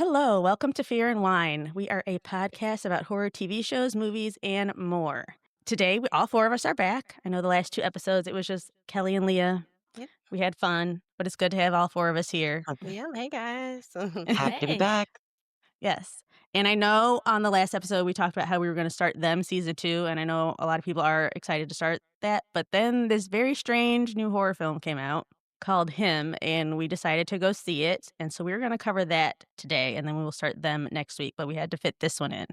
Hello, welcome to Fear and Wine. We are a podcast about horror TV shows, movies, and more. Today, all four of us are back. I know the last two episodes, it was just Kelly and Leah. Yep. We had fun, but it's good to have all four of us here. Yeah. Hey guys. Happy to be Hey. back. Yes. And I know on the last episode, we talked about how we were going to start Them season 2. And I know a lot of people are excited to start that. But then this very strange new horror film came out called Him, and we decided to go see it. And so we were going to cover that today, and then we will start Them next week. But we had to fit this one in.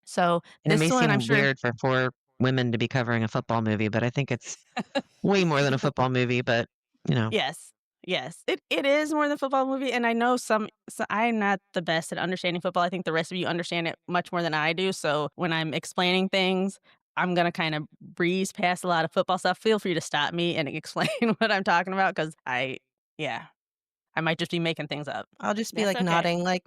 So And it this may one, I'm seem sure. weird for four women to be covering a football movie, but I think it's way more than a football movie. But Yes. Yes. It is more than a football movie, and I know so I'm not the best at understanding football. I think the rest of you understand it much more than I do, so when I'm explaining things, I'm gonna kinda breeze past a lot of football stuff. Feel free to stop me and explain what I'm talking about, 'cause yeah, I might just be making things up. I'll just be That's like okay. nodding, like,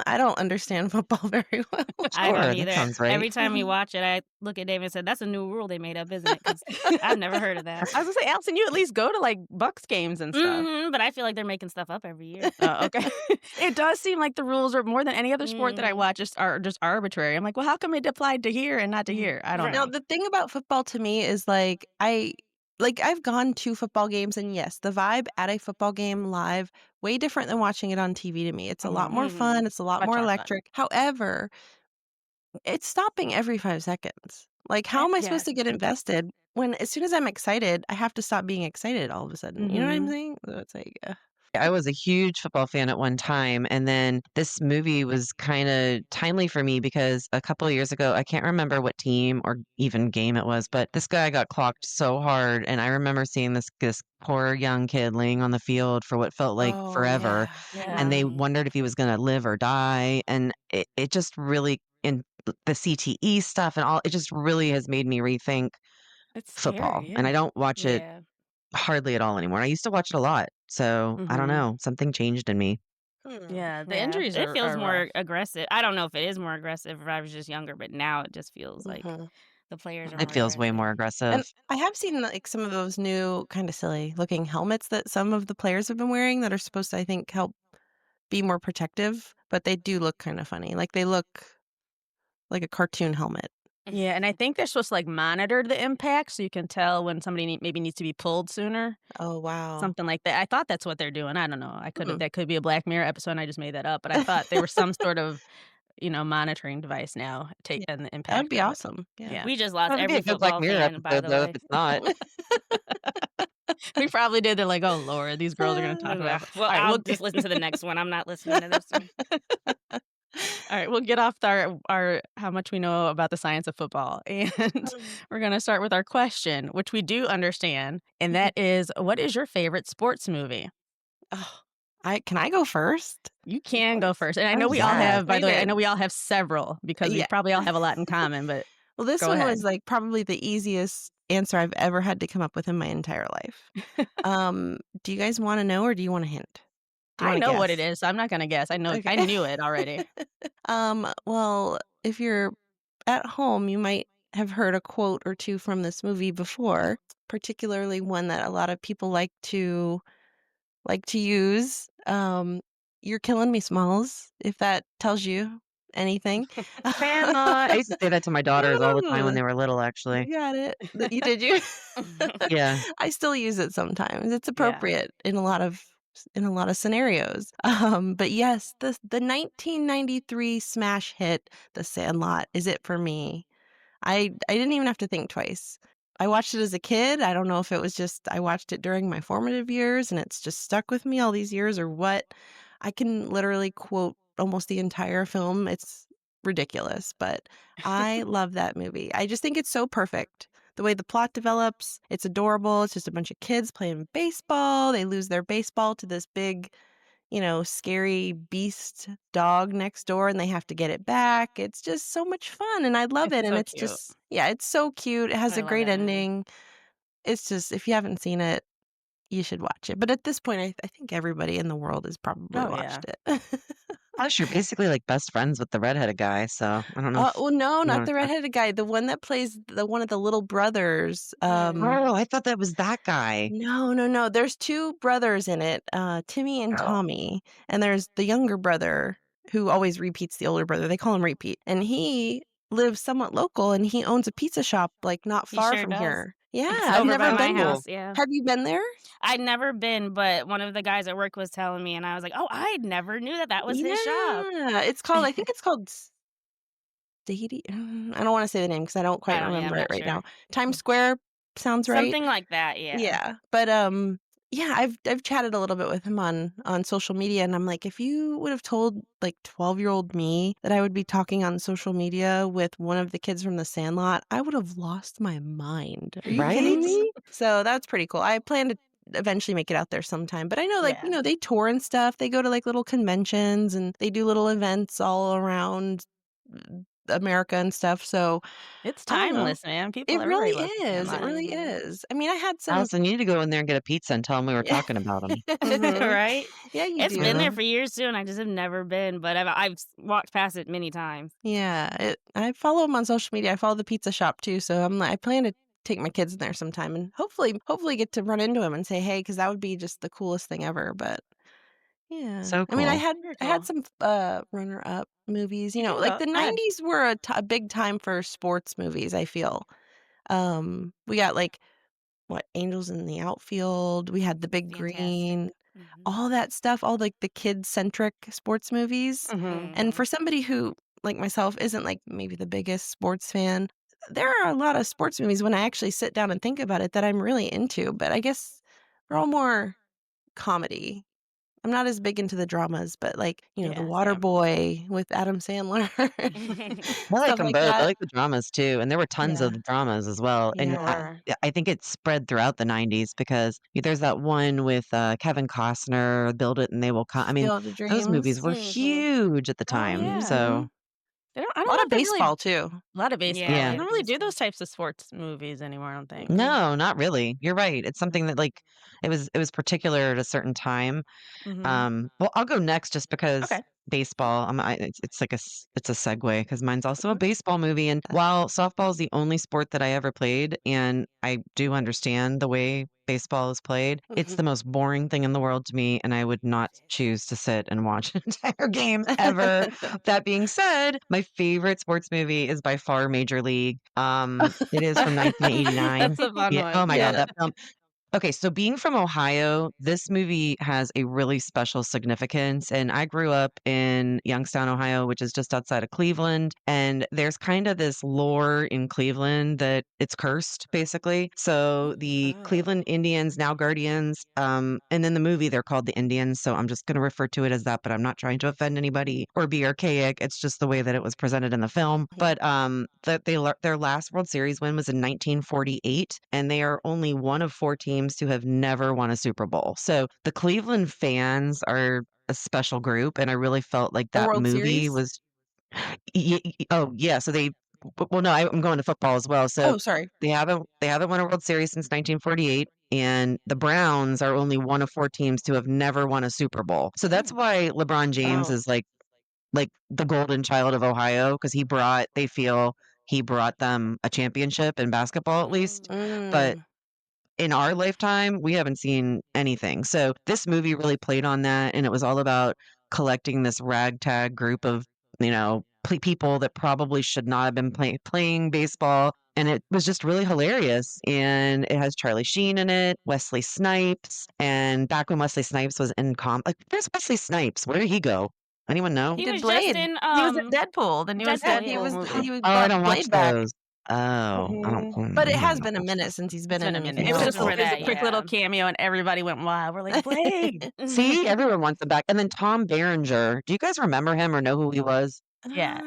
I don't understand football very well. I Sure, don't that either. sounds right. Every time we watch it, I look at David and said, "That's a new rule they made up, isn't it?" 'Cause I've never heard of that. I was gonna say, Allison, you at least go to, like, Bucks games and stuff. But I feel like they're making stuff up every year. Oh, okay. It does seem like the rules are more than any other sport that I watch are just arbitrary. I'm like, "Well, how come it applied to here and not to here?" I don't Right. Now, know. the thing about football to me is I've gone to football games, and yes, the vibe at a football game live way different than watching it on TV to me. It's a lot more fun. It's a lot Much more more fun. electric. However, it's stopping every 5 seconds. Like, how am I supposed Yes. to get invested when as soon as I'm excited, I have to stop being excited all of a sudden? You know what I'm Mhm. saying? So it's like, I was a huge football fan at one time, and then this movie was kind of timely for me because a couple of years ago, I can't remember what team or even game it was, but this guy got clocked so hard, and I remember seeing this poor young kid laying on the field for what felt like oh, forever, yeah. and they Mhm. wondered if he was going to live or die, and it just really in the CTE stuff and all, it just really has made me rethink It's football, scary, and yeah. I don't watch it Yeah. hardly at all anymore. I used to watch it a lot, so I don't Mhm. know, something changed in me. Yeah, the Yeah. injuries It feels are more rough. aggressive. I don't know if it is more aggressive if I was just younger, but now it just feels like Mhm. the players are It more feels way aggressive. more And aggressive. I have seen, like, some of those new kinda silly looking helmets that some of the players have been wearing that are supposed to, I think, help be more protective, but they do look kinda funny. Like, they look like a cartoon helmet. Yeah, and I think they're supposed to, like, monitor the impact so you can tell when somebody maybe needs to be pulled sooner, Oh, wow. something like that. I thought that's what they're doing. I don't know. Hmm. That could be a Black Mirror episode and I just made that up, but I thought there was some sort of, monitoring device now Yeah. and the That would impact be of it. awesome. Yeah. Yeah. We just lost That'd be every a good Black football Mirror fan, by episode, the though, if way. it's not. We probably did. They're like, "Oh, Lord, these girls are gonna talk about." Well, All right, I'll just listen to the next one. I'm not listening to this one. All right, we'll get off our how much we know about the science of football, and we're gonna start with our question, which we do understand, and that is, what is your favorite sports movie? Oh, can I go first? You Of can go course. first, and I I know was we just all gonna Yeah. have, by say the way, I know that. we all have several because we Yeah. probably all have a lot in common, but Well, this go one ahead. was, like, probably the easiest answer I've ever had to come up with in my entire life. Do you guys wanna know, or do you want a hint? Do you I wanna know what it guess? is, so I'm not gonna guess. I Okay. knew it already. Well, if you're at home, you might have heard a quote or two from this movie before, particularly one that a lot of people like to use. "You're killing me, Smalls," if that tells you anything. Grandma! I used to say that to my daughters all the time when Ooh, they were little, actually. you got it. You did you? Yeah. I still use it sometimes. It's Yeah. appropriate in a lot of scenarios. But yes, the 1993 smash hit, The Sandlot, is it for me. I didn't even have to think twice. I watched it as a kid. I don't know if it was just I watched it during my formative years and it's just stuck with me all these years or what. I can literally quote almost the entire film. It's ridiculous, but I love that movie. I just think it's so perfect. The way the plot develops, it's adorable. It's just a bunch of kids playing baseball. They lose their baseball to this big, scary beast dog next door and they have to get it back. It's just so much fun and I love It's it. And so it's cute. just, yeah, it's so cute. It has I a love great that movie. ending. It's just, if you haven't seen it, you should watch it. But at this point, I think everybody in the world has probably Oh, yeah. watched it. Plus, you're basically, like, best friends with the redheaded guy, so I don't know if Well, no, you not wanna the talk. redheaded guy. The one that plays one of the little brothers. Oh, I thought that was that guy. No, no, no. There's two brothers in it, Timmy and Oh. Tommy, and there's the younger brother. who always repeats the older brother. They call him Repeat. And he lives somewhat local, and he owns a pizza shop, like, not He far sure from does. here. Yeah, It's I've over by never So my been there. cool. house, yeah. Have you been there? I'd never been, but one of the guys at work was telling me, and I was like, "Oh, I never knew that was his shop." Yeah, I think it's called I don't wanna say the name because I don't quite Yeah, I'm remember it not right sure. now. Times Square sounds right? Something like that, yeah. Yeah, but, yeah, I've chatted a little bit with him on social media, and I'm like, "If you would have told, like, 12-year-old me that I would be talking on social media with one of the kids from The Sandlot, I would have lost my mind. Are you kidding Right? me?" So, that's pretty cool. I plan to eventually make it out there sometime, but I know, like, Yeah. they tour and stuff. They go to, like, little conventions, and they do little events all around America and stuff, so It's I don't know. timeless, man. It Everybody really loves The is, it Sandlot. really Mhm. is. I mean, I had some Allison, you need to go in there and get a pizza and tell them we were Yeah. talking about them. Mhm. Right? Yeah, you It's do. been there Uh-huh. for years too, and I just have never been, but I've walked past it many times. Yeah, I follow him on social media. I follow the pizza shop too, so I plan to take my kids in there sometime and hopefully get to run into him and say hey, because that would be just the coolest thing ever. But yeah, So I mean, cool. Very I had cool. some runner up movies. You Like go the ahead. '90s were a big time for sports movies. I feel we got like what Angels in the Outfield. We had The Big Fantastic. Green. Mhm. All that stuff, all, like, the kid-centric sports movies, Mhm. and Yeah. for somebody who, like myself, isn't, like, maybe the biggest sports fan, there are a lot of sports movies when I actually sit down and think about it that I'm really into, but I guess they're all more comedy. I'm not as big into the dramas, but, like, The Yeah, same. Waterboy with Adam Sandler, I like stuff them like both. I that. like the dramas too, and there were tons Yeah. of dramas as well, and There Yeah. were. I think it spread throughout the '90s because there's that one with, Kevin Costner, Build It and They Will Come. I mean, Field of those movies Dreams. were Mhm. huge at the Oh, time, yeah. so Mhm. I A don't lot know of if they really baseball too. a lot of Yeah, baseball. we They yeah. had don't a really do baseball. those types of sports movies anymore, I don't think. Mm-mm. No, not really. You're right. It's something that, like, it was particular at a certain time. Mhm. Well, I'll go next just because Okay. baseball, it's like it's a segue because mine's also a Mhm. baseball movie, and while softball is the only sport that I ever played, and I do understand the way baseball is played, it's the most boring thing in the world to me, and I would not choose to sit and watch an entire game ever. That being said, my favorite sports movie is by far Major League. It is from 1989. That's a fun Yeah, oh one. my god, Yeah. that film Okay, so being from Ohio, this movie has a really special significance. And I grew up in Youngstown, Ohio, which is just outside of Cleveland. And there's kind of this lore in Cleveland that it's cursed, basically. So the Oh. Cleveland Indians, now Guardians, and in the movie they're called the Indians. So I'm just going to refer to it as that, but I'm not trying to offend anybody or be archaic. It's just the way that it was presented in the film. Mhm. But their last World Series win was in 1948, and they are only one of four teams to have never won a Super Bowl. So the Cleveland fans are a special group, and I really felt like The that World movie Series? was. Oh yeah, so well, no, I'm going to football as well. So Oh, sorry. they haven't won a World Series since 1948. And the Browns are only one of four teams to have never won a Super Bowl. So that's Oh. why LeBron James Oh. is like the golden child of Ohio because they feel he brought them a championship in basketball at least. Mm. But Mm. in our lifetime, we haven't seen anything. So this movie really played on that, and it was all about collecting this ragtag group of, people that probably should not have been playing baseball. And it was just really hilarious. And it has Charlie Sheen in it, Wesley Snipes. And back when Wesley Snipes was in like, where's Wesley Snipes? Where did he go? Anyone know? He He did was just Blade. in, He was in Deadpool, the newest Yeah, Deadpool, he yeah. Deadpool was movie. Oh, I brought don't watch Blade back. those. Oh, I don't. Mhm. But it I has don't been a watch minute those. since he's It's been been in a anything minute. It's else. before It was a that, quick little yeah. cameo, and everybody went wild. We're like, "Blade!" See, everyone wants him back. And then Tom Berenger. Do you guys remember him or know who he was? Yeah.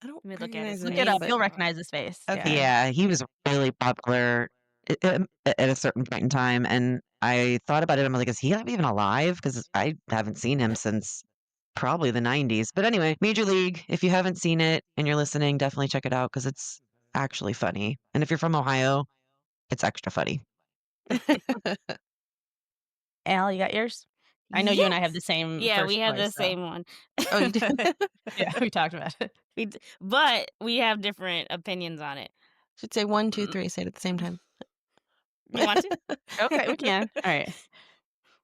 I don't Let me look at recognize his the Look it name, up. face. but You'll recognize his face. Yeah. okay. Yeah, he was really popular at a certain point in time. And I thought about it. I'm like, is he even alive? Because I haven't seen him since probably the 90s. But anyway, Major League, if you haven't seen it and you're listening, definitely check it out because it's actually funny. And if you're from Ohio, it's extra funny. Al, you got yours? I know you and I have the Yes. same Yeah, we first have the choice, so same one. Oh, you did? yeah, we talked about it. But we have different opinions on it. Should say 1, 2, Mm, 3, say it at the same time. you want to? Okay, we can. All right.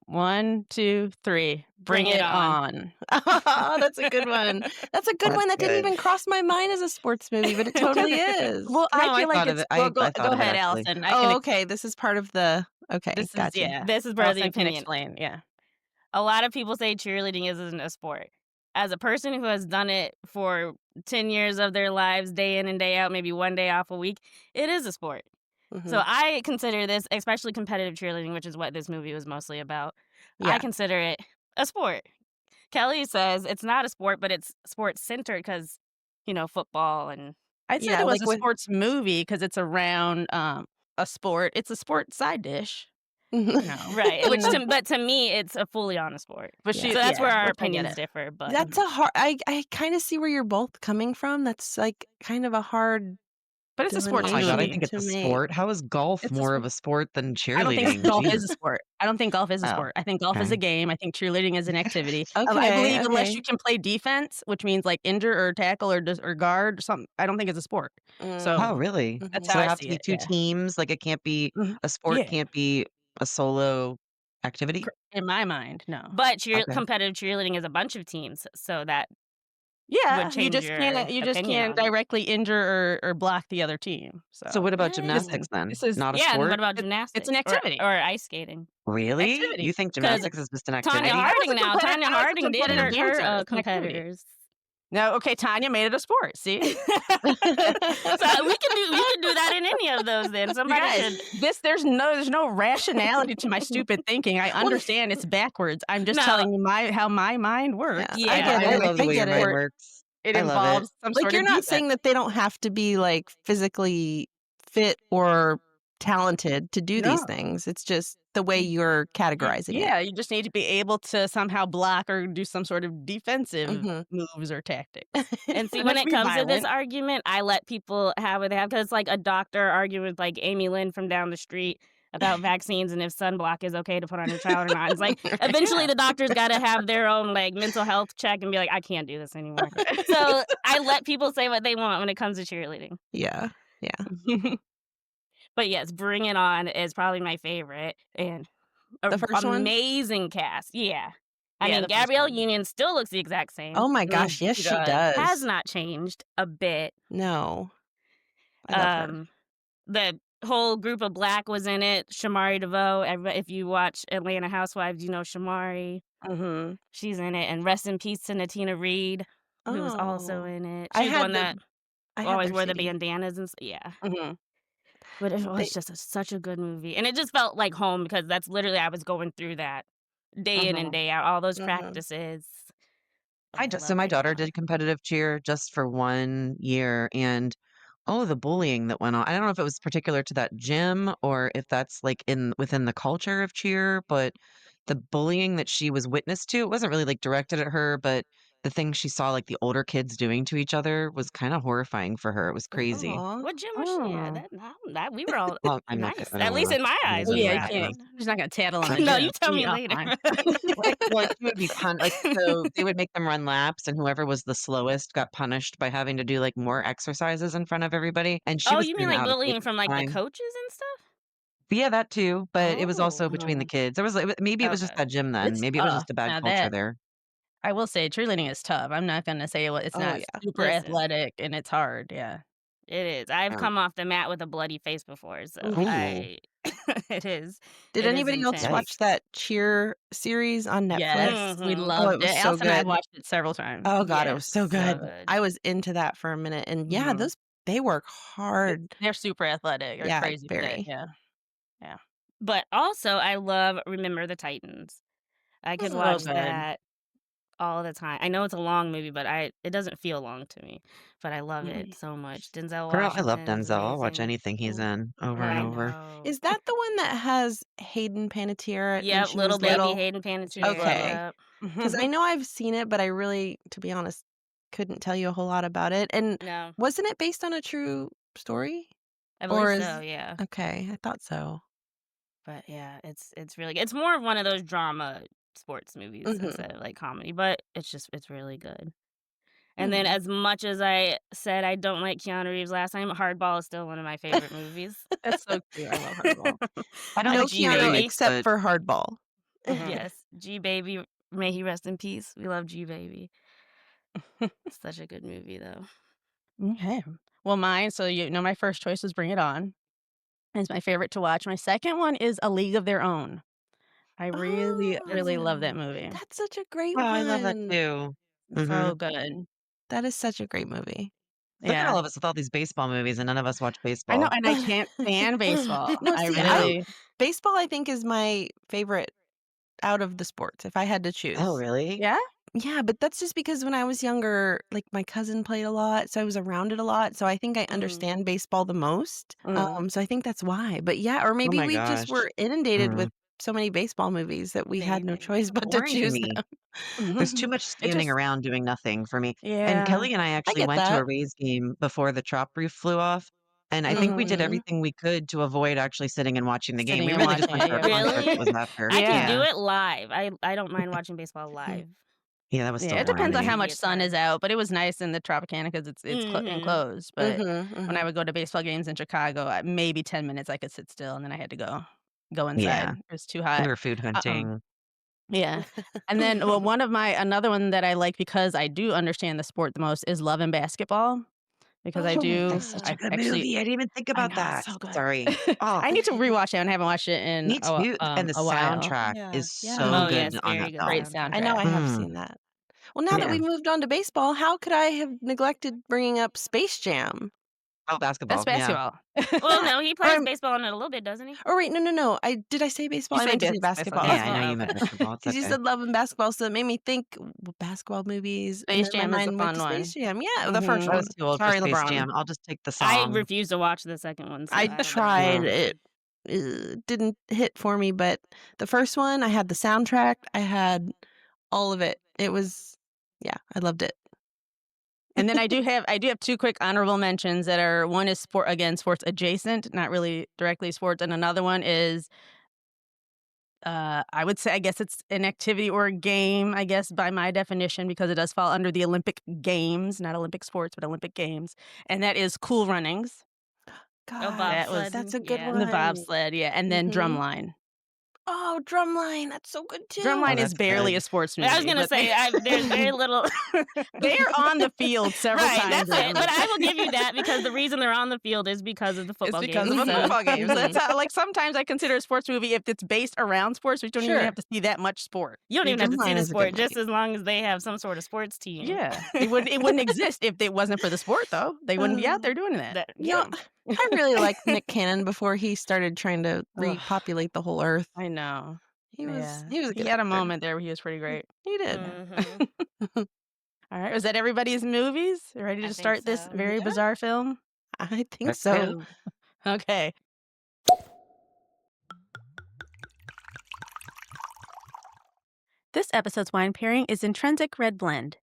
1, 2, 3. Bring it on. Oh, that's a good one. That's a good That's one that didn't good. even cross my mind as a sports movie, but it totally is. Well, I No, I feel like thought of it's it. well, I go thought of it ahead, actually. Allison. I can Oh, ex okay, this is part of the okay, this is gotcha. yeah. This is part of the Allison can opinion. explain, yeah. A lot of people say cheerleading isn't a sport. As a person who has done it for 10 years of their lives, day in and day out, maybe one day off a week, it is a sport. So Mhm. I consider this, especially competitive cheerleading, which is what this movie was mostly about. I Yeah. consider it a sport. Kelly says it's not a sport, but it's sports centered because, football and I said Yeah, it was like a with sports movie because it's around, a sport. It's a sport side dish, you know? right. Which Mm, but to me, it's a fully on a sport. but Yeah. she So that's where yeah, our which I get opinions it. differ. But That's a hard I kinda see where you're both coming from. That's, like, kind of a hard But it's a Oh sports my god, I delineation movie. think it's to a make. sport. How is golf It's a more sport. of a sport than I don't think cheerleading? golf is a Jesus. sport. I don't think golf is a Oh, sport. I think golf is okay. a game. I think cheerleading is an activity. I Okay, believe unless okay. you can play defense, which means, like, injure or tackle or guard or something, I don't think it's a sport. So, Oh, Mm, really? that's mhm. So how there I have to see be it, 2 yeah. teams? Like, it can't be Mhm. a sport Yeah. can't be a solo activity? In my mind, no. Okay. competitive cheerleading is a bunch of teams, so that would Yeah, change your you just opinion can't on it. directly injure or block the other team, So so what about this gymnastics Mm. then? this is Not a Yeah, and what sport? about it's an gymnastics activity. or ice skating? Really? Activity. You think 'Cause gymnastics is just an Tanya activity? Harding now, Tanya I was a Harding did competitive her dancer. It's an activity. competitors. No, okay, Tanya made it a sport, see? So we can do that in any of those then. You Somebody guys, should there's no rationality to my stupid thinking. I Well, understand it's backwards. I'm just No, telling you how my mind yeah, works. I yeah. get I it, love the I way your get mind it. Sport, works. it I love it. involves some Like, sort you're of not defense. saying that they don't have to be, like, physically fit or talented to do these No. things. It's just the way you're categorizing it. Yeah, you just need to be able to somehow block or do some sort of defensive Mhm. moves or tactics. And see, Doesn't when have to it be comes to this violent. argument, I let people have what they have because it's like a doctor arguing with like Amy Lynn from down the street about vaccines and if sunblock is okay to put on your child or not. It's like Right. eventually Yeah. the doctor's got to have their own like mental health check and be like, I can't do this anymore. So I let people say what they want when it comes to cheerleading. Yeah, yeah. But yes, Bring It On is probably my favorite and The first one? amazing cast. Yeah. I Yeah, mean, the first Gabrielle one. Union still looks the exact Oh same. my gosh, yes, She she does. Has does. not changed a bit. No, I love her. Um, the whole group of Black was in it. Shamari DeVoe. If you watch Atlanta Housewives, you know Shamari. Mhm. She's in it. And rest in peace to Natina Reed, who was also Oh, in it. I She was the had one that I had always their wore the CD. bandanas yeah. Mhm. But it was They just such a good movie, and it just felt like home because that's literally I was going through that day in and Mhm. day out, all those mhm. practices. But I I just so love my Bring It daughter On. did competitive cheer just for 1 year, and, oh, the bullying that went on. I don't know if it was particular to that gym or if that's, like, within the culture of cheer, but the bullying that she was witness to, it wasn't really, like, directed at her, but the things she saw, like, the older kids doing to each other was kinda horrifying for her. It was crazy. Aw. What gym was she at? Mm. That we were all Well, nice. I don't At least wanna in my get eyes, Oh, into we the yeah, were you happy. can't details. she's not gonna tattle on the No, you gym. tell Be me later. offline. Well, she would be so they would make them run laps, and whoever was the slowest got punished by having to do, like, more exercises in front of everybody, and she Oh, was you mean getting like out of shape bullying at from the like the time. coaches and stuff? But yeah, that too, but it was also Oh, between the Mhm. kids. There was, like maybe it was just okay. that gym then. It's Maybe it was tough. just a bad Now culture that there. I will say cheerleading is tough. I'm not gonna say, well, it's Oh, not yeah. super Listen, athletic and it's hard, yeah. it is. I've Um, come off the mat with a bloody face before, so Oof. ooh, I it is Did it is anybody else intense. watch yikes. that Cheer series on Netflix? Yes, we Mhm. Oh, it loved was it. so Allison and I good. watched it several times. Oh god, it was Yes, so so good. good. I was into that for a minute, and yeah, Mhm. those they work hard. They're super athletic or Yeah, crazy fit, very. yeah, yeah. But also, I love Remember the Titans. I could So Mm. watch good. that all the time. I know it's a long movie, but it doesn't feel long to me, but I love it Mhm. so much. Denzel Girl, I love Washington is Denzel. I'll watch amazing. anything he's Mm. in over and I Mhm. over. know. Is that the one that has Hayden Panettiere when Yep, she little was Yep, baby little? Hayden she's Panettiere, little. Okay, yep. because I know I've seen it, but I really, to be honest, couldn't tell you a whole lot about it, and No, wasn't it based on a true story? I believe Or so, is yeah. okay, I thought so. But yeah, it's really good. It's more of one of those drama sports movies Mhm. instead of like comedy, but it's really good. And then Hmm. as much as I said I don't like Keanu Reeves last time, Hardball is still one of my favorite movies. That's so cute. I love Hardball. I don't No like G Keanu Phoenix, Baby. except but for Hardball. Mhm. Yes, G Baby, may he rest in peace. We love G Baby. Such a good movie, though. Okay. Well, mine, so you know my first choice was Bring It On. It's my favorite to watch. My second one is A League of Their Own. I really, That's really Oh, love that good. movie. that's such a great Oh, I love that one. too. Mhm. So good. That is such a great movie. Look at Yeah. all of us with all these baseball movies, and none of us watch I know, baseball. and I can't stand baseball. No, I see, I I know. really baseball, I think, is my favorite out of the sports, if I had to Oh, choose. really? Yeah? Yeah, but that's just because when I was younger, like, my cousin played a lot, so I was around it a lot, so I think I Mm. understand baseball the most, Mm. so I think that's why, but yeah, or Oh maybe my we just gosh. were inundated Mm. with so many baseball movies that we had no Maybe. choice but to Boring to choose me. them. There's too much It standing just around doing nothing for me. And yeah. Kelly and I I actually get went to a that. Rays game before the Trop roof flew off, and I think we did Mhm. everything we could to avoid actually sitting and watching the game. Sitting We and really just watching went it, for a yep. concert that Really? was after. I can Yeah. do Yeah. it live. I don't mind watching baseball live. Yeah, that was Yeah, still it But boring depends to on me. how TV, much it's sun is hard. out, but it was nice in the Tropicana because it's Mhm. enclosed, but Mhm, when I mhm. would go to baseball games in Chicago, maybe 10 minutes I could sit still, and then I had to go inside. Yeah. It was too We hot. were food hunting. Yeah. And then, well, another one that I like because I do understand the sport the most is Love and Basketball, because Oh, That's such a I good actually movie. I didn't even think I about know, it's that. so good. Sorry. Oh, I need to rewatch it, and I haven't watched it in me too. And the a while. soundtrack yeah, is so yeah. Oh, good yes, on very that good Great film. I know soundtrack. I soundtrack. have Mm, seen that. Well, now that yeah. we've moved on to baseball, how could I have neglected bringing up Space Jam? Oh, That's basketball. Yeah. basketball. Well, no, he Or plays I'm baseball in it a little bit, doesn't he? or wait, no, no, no. Did I say baseball? You I say meant to say basketball basketball. games. Yeah, I Okay. know Basketball, you meant okay. basketball. It's Because you okay. said love and basketball, so it made me think basketball movies, and Space then my Jam is a mind went fun to Space one. Jam. Yeah, the first I Mhm. was one. too old for Sorry, Space LeBron. Jam. I'll just take the I song. refuse to watch the second one, so I I don't know the tried No. it. information. Didn't hit for me, but the first one, I had the soundtrack. I had all of it. It was, yeah, I loved it. And then I do have 2 quick honorable mentions that are one is sports adjacent, not really directly sports, and another one is, I would say I guess it's an activity or a game, I guess, by my definition, because it does fall under the Olympic Games, not Olympic sports, but Olympic Games, and that is Cool Runnings. Oh, That was That's bobsled, a good yeah. the one. bobsled, yeah, and then Mhm. Drumline. Oh, Drumline, that's so good Oh, Drumline too. is that's barely good. a sports I was movie, gonna but they say, there's very little. they're on the field several Right, times that's in that it. But I movie. will give you that because the reason they're on the field is because of the It's football because of games. a So, Mhm, football game. So that's mhm. how, like, sometimes I consider a sports movie if it's based around sports, we don't even Sure. have to see that much sport. you don't You even have just to see Drumline the is a good sport, just movie. as long as they have some sort of sports team. yeah. It wouldn't exist if it wasn't for the sport, though. They wouldn't be out Uh, there doing that. That you know, yeah. I really liked Nick Cannon before he started trying to Ugh, repopulate the whole earth. I know. Yeah. He was a He good had a actor. moment there where he was pretty great. He did. Yeah. Mhm. All right. Was that everybody's movies? Ready I to think start this so. very Yeah, bizarre film? I think Let's so. go. Okay. This episode's wine pairing is Intrinsic Red Blend.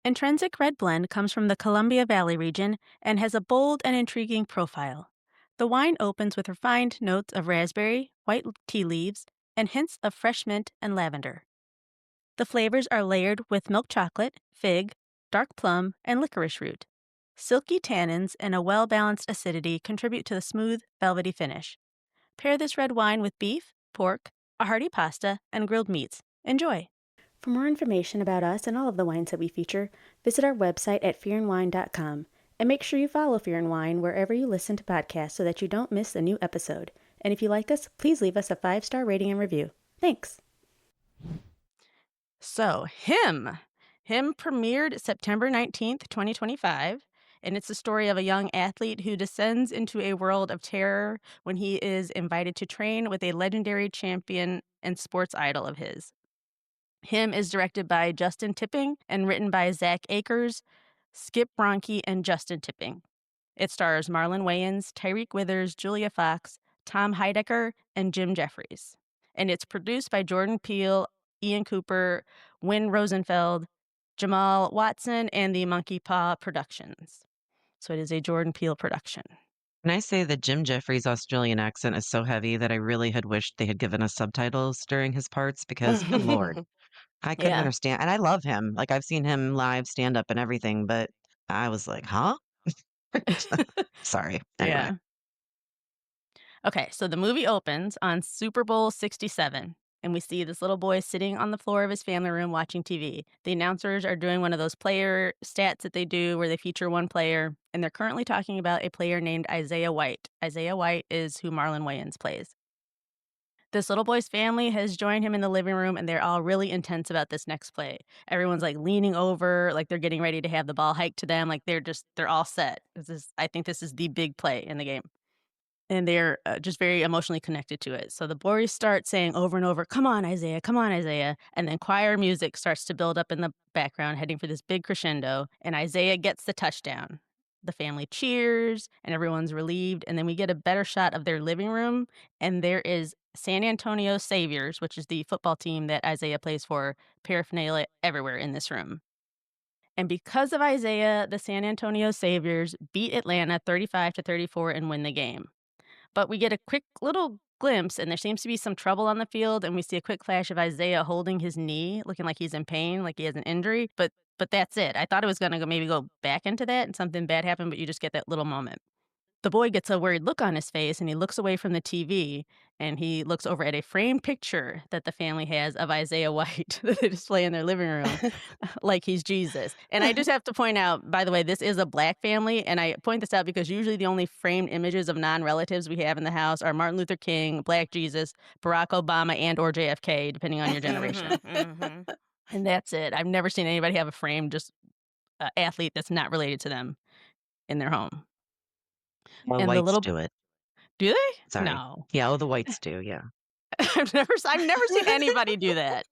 Intrinsic Red Blend comes from the Columbia Valley region and has a bold and intriguing profile. The wine opens with refined notes of raspberry, white tea leaves, and hints of fresh mint and lavender. The flavors are layered with milk chocolate, fig, dark plum, and licorice root. Silky tannins and a well-balanced acidity contribute to the smooth, velvety finish. Pair this red wine with beef, pork, a hearty pasta, and grilled meats. Enjoy! For more information about us and all of the wines that we feature, visit our website at fearandwine.com. And make sure you follow Fear and Wine wherever you listen to podcasts so that you don't miss a new episode. And if you like us, please leave us a 5-star rating and review. Thanks! So, Him premiered September 19th, 2025, and it's the story of a young athlete who descends into a world of terror when he is invited to train with a legendary champion and sports idol of his. Him is directed by Justin Tipping and written by Zach Akers, Skip Bronke, and Justin Tipping. It stars Marlon Wayans, Tyreek Withers, Julia Fox, Tom Heidecker, and Jim Jeffries. And it's produced by Jordan Peele, Ian Cooper, Wynn Rosenfeld, Jamal Watson, and the Monkey Paw Productions. So it is a Jordan Peele production. Can I say that Jim Jeffries' Australian accent is so heavy that I really had wished they had given us subtitles during his parts because, good Lord, I couldn't Yeah. understand. And I love him. Like, I've seen him live stand up and everything, but I was like, huh? Sorry. Anyway. Yeah. Okay, so the movie opens on Super Bowl 67. And we see this little boy sitting on the floor of his family room watching TV. The announcers are doing one of those player stats that they do where they feature one player, and they're currently talking about a player named Isaiah White. Isaiah White is who Marlon Wayans plays. This little boy's family has joined him in the living room, and they're all really intense about this next play. Everyone's like leaning over, like they're getting ready to have the ball hiked to them, like they're all set. I think this is the big play in the game. And they're, just very emotionally connected to it. So the boys start saying over and over, "Come on, Isaiah, come on, Isaiah." And then choir music starts to build up in the background, heading for this big crescendo, and Isaiah gets the touchdown. The family cheers, and everyone's relieved, and then we get a better shot of their living room, and there is San Antonio Saviors, which is the football team that Isaiah plays for, paraphernalia everywhere in this room. And because of Isaiah, the San Antonio Saviors beat Atlanta 35-34 and win the game. But we get a quick little glimpse, and there seems to be some trouble on the field, and we see a quick flash of Isaiah holding his knee, looking like he's in pain, like he has an injury, but that's it. I thought it was gonna maybe go back into that and something bad happened, but you just get that little moment. The boy gets a worried look on his face, and he looks away from the TV, and he looks over at a framed picture that the family has of Isaiah White that they display in their living room like he's Jesus. And I just have to point out, by the way, this is a black family, and I point this out because usually the only framed images of non-relatives we have in the house are Martin Luther King, Black Jesus, Barack Obama, and or JFK, depending on your generation. And that's it. I've never seen anybody have a framed just athlete that's not related to them in their home. Well, And the whites little do it. do they? Sorry. No. Yeah, oh, the whites do, yeah. I've never seen anybody do that.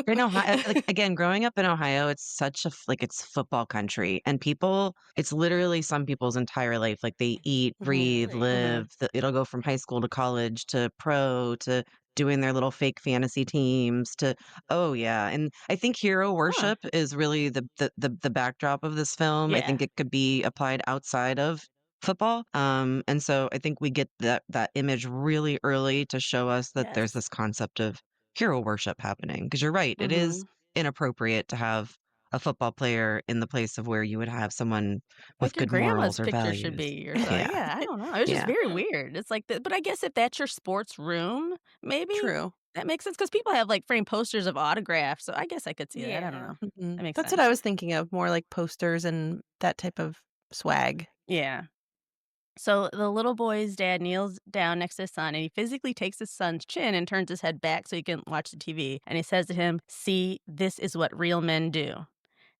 In Ohio, like, again, growing up in Ohio, it's such a it's football country, and people it's literally some people's entire life, like, they eat, breathe, Really? live, Mhm. it'll go from high school to college to pro to doing their little fake fantasy teams to oh, yeah, and I think hero Huh. worship is really the backdrop of this film. I Yeah. think it could be applied outside of football, and so I think we get that image really early to show us that there's Yes. this concept of hero worship happening. Because 'cause you're right, it is Mhm. inappropriate to have a football player in the place of where you would have someone with Like your good grandma's morals or picture should values. be or so Yeah, yeah, I don't know. It was just yeah. very weird. It's like but I guess if that's your sports room, maybe True. that makes sense because people have, like, framed posters of autographs, so I guess I could see that, I don't Yeah. know. That Mhm. makes That's what I sense. was thinking of, more like posters and that type of swag. Yeah. So the little boy's dad kneels down next to his son, and he physically takes his son's chin and turns his head back so he can watch the TV, and he says to him, "See, this is what real men do."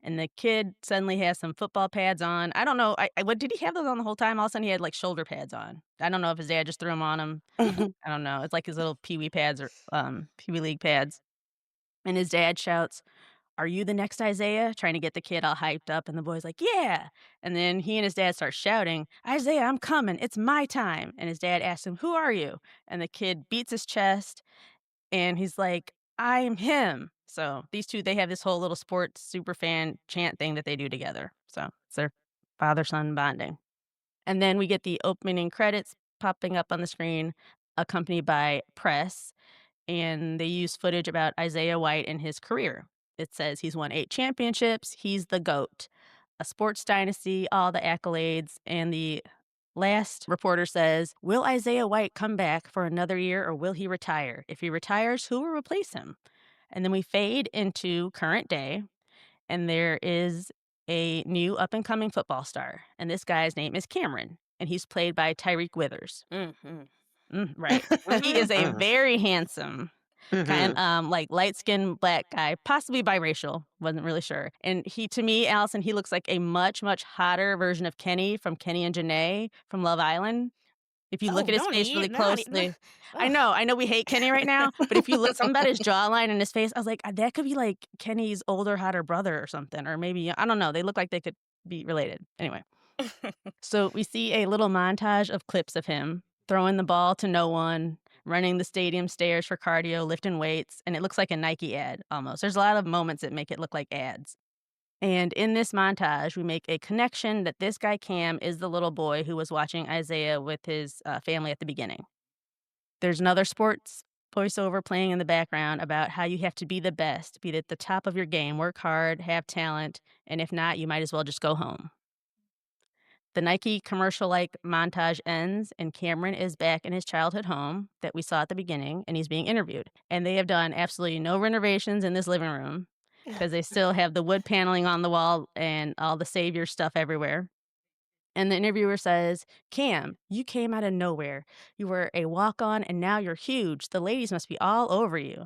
And the kid suddenly has some football pads on. I don't know, I what did he have those on the whole time? All of a sudden, he had, like, shoulder pads on. I don't know if his dad just threw them on him. I don't know. It's like his little pee-wee pads or, pee-wee league pads. And his dad shouts, "Are you the next Isaiah?" Trying to get the kid all hyped up, and the boy's like, "Yeah." And then he and his dad start shouting, "Isaiah, I'm coming. It's my time." And his dad asks him, "Who are you?" And the kid beats his chest, and he's like, "I'm him." So these 2, they have this whole little sports super fan chant thing that they do together. So it's their father-son bonding. And then we get the opening credits popping up on the screen, accompanied by press, and they use footage about Isaiah White and his career. It says he's won 8 championships, he's the GOAT, a sports dynasty, all the accolades, and the last reporter says, "Will Isaiah White come back for another year or will he retire? If he retires, who will replace him?" And then we fade into current day, and there is a new up and coming football star, and this guy's name is Cameron, and he's played by Tyreek Withers. Mhm. Right. He Mhm. is a very handsome kind Mhm. like, light-skinned black guy, possibly biracial, wasn't really sure, and he to me, Allison, he looks like a much, much hotter version of Kenny from Kenny and Janae from Love Island. If you look Oh, at his don't face really eat. Not eat. closely Ugh. I know we hate Kenny right now, but if you look something about his jawline and his face, I was like, That could be, like, Kenny's older, hotter brother or something, or maybe I don't know, they look like they could be related. Anyway, so we see a little montage of clips of him throwing the ball to no one, running the stadium stairs for cardio, lifting weights, and it looks like a Nike ad almost. There's a lot of moments that make it look like ads. And in this montage, we make a connection that this guy Cam is the little boy who was watching Isaiah with his family at the beginning. There's another sports voiceover playing in the background about how you have to be the best, be at the top of your game, work hard, have talent, and if not, you might as well just go home. The Nike commercial-like montage ends, and Cameron is back in his childhood home that we saw at the beginning, and he's being interviewed. And they have done absolutely no renovations in this living room because they still have the wood paneling on the wall and all the savior stuff everywhere. And the interviewer says, "Cam, you came out of nowhere. You were a walk-on, and now you're huge. The ladies must be all over you."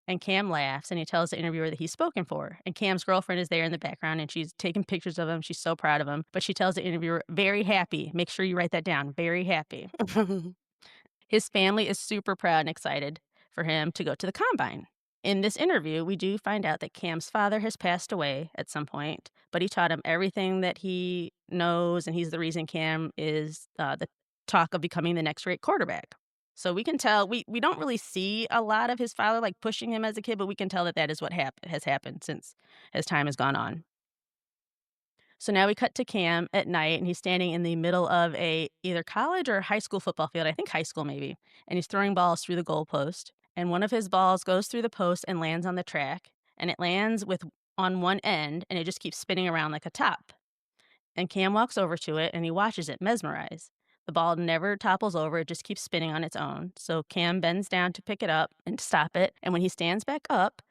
And Cam laughs, and he tells the interviewer that he's spoken for. And Cam's girlfriend is there in the background, and she's taking pictures of him. She's so proud of him. But she tells the interviewer, "Very happy." Make sure you write that down. Very happy. His family is super proud and excited for him to go to the combine. In this interview, we do find out that Cam's father has passed away at some point, but he taught him everything that he knows, and he's the reason Cam is the talk of becoming the next great quarterback. So we can tell we don't really see a lot of his father like pushing him as a kid, but we can tell that that is what has happened since as time has gone on. So now we cut to Cam at night, and he's standing in the middle of a either college or high school football field. I think high school maybe, and he's throwing balls through the goalpost. And one of his balls goes through the post and lands on the track, and it lands with on one end, and it just keeps spinning around like a top. And Cam walks over to it, and he watches it, mesmerized. The ball never topples over, it just keeps spinning on its own. So Cam bends down to pick it up and to stop it. And when he stands back up,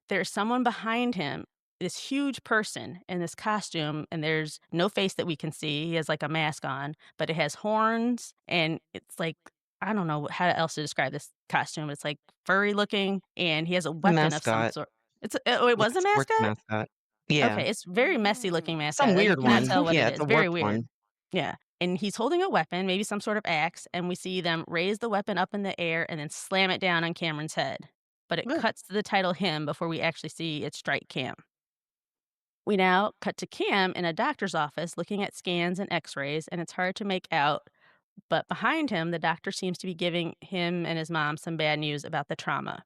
there's someone behind him, this huge person in this costume, and there's no face that we can see. He has like a mask on, but it has horns, and it's like, I don't know how else to describe this costume. It's like furry looking, and he has a A weapon of some mascot, sort. Oh, it like was a a sports mascot? mascot. Yeah. Okay, it's very messy looking Some mascot, you weird cannot one. tell what it Yeah, it's is, a very warped weird. one. Yeah, and he's holding a weapon, maybe some sort of axe, and we see them raise the weapon up in the air and then slam it down on Cameron's head. But it Ugh. cuts to the title "Him" before we actually see it strike Cam. We now cut to Cam in a doctor's office looking at scans and x-rays, and it's hard to make out, but behind him, the doctor seems to be giving him and his mom some bad news about the trauma.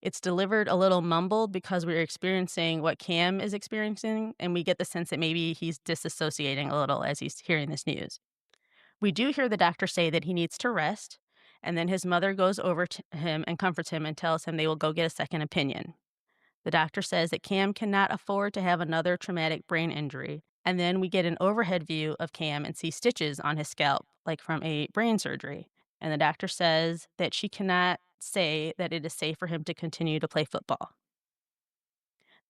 It's delivered a little mumbled because we're experiencing what Cam is experiencing, and we get the sense that maybe he's disassociating a little as he's hearing this news. We do hear the doctor say that he needs to rest, and then his mother goes over to him and comforts him and tells him they will go get a second opinion. The doctor says that Cam cannot afford to have another traumatic brain injury, and then we get an overhead view of Cam and see stitches on his scalp, like from a brain surgery. And the doctor says that she cannot say that it is safe for him to continue to play football.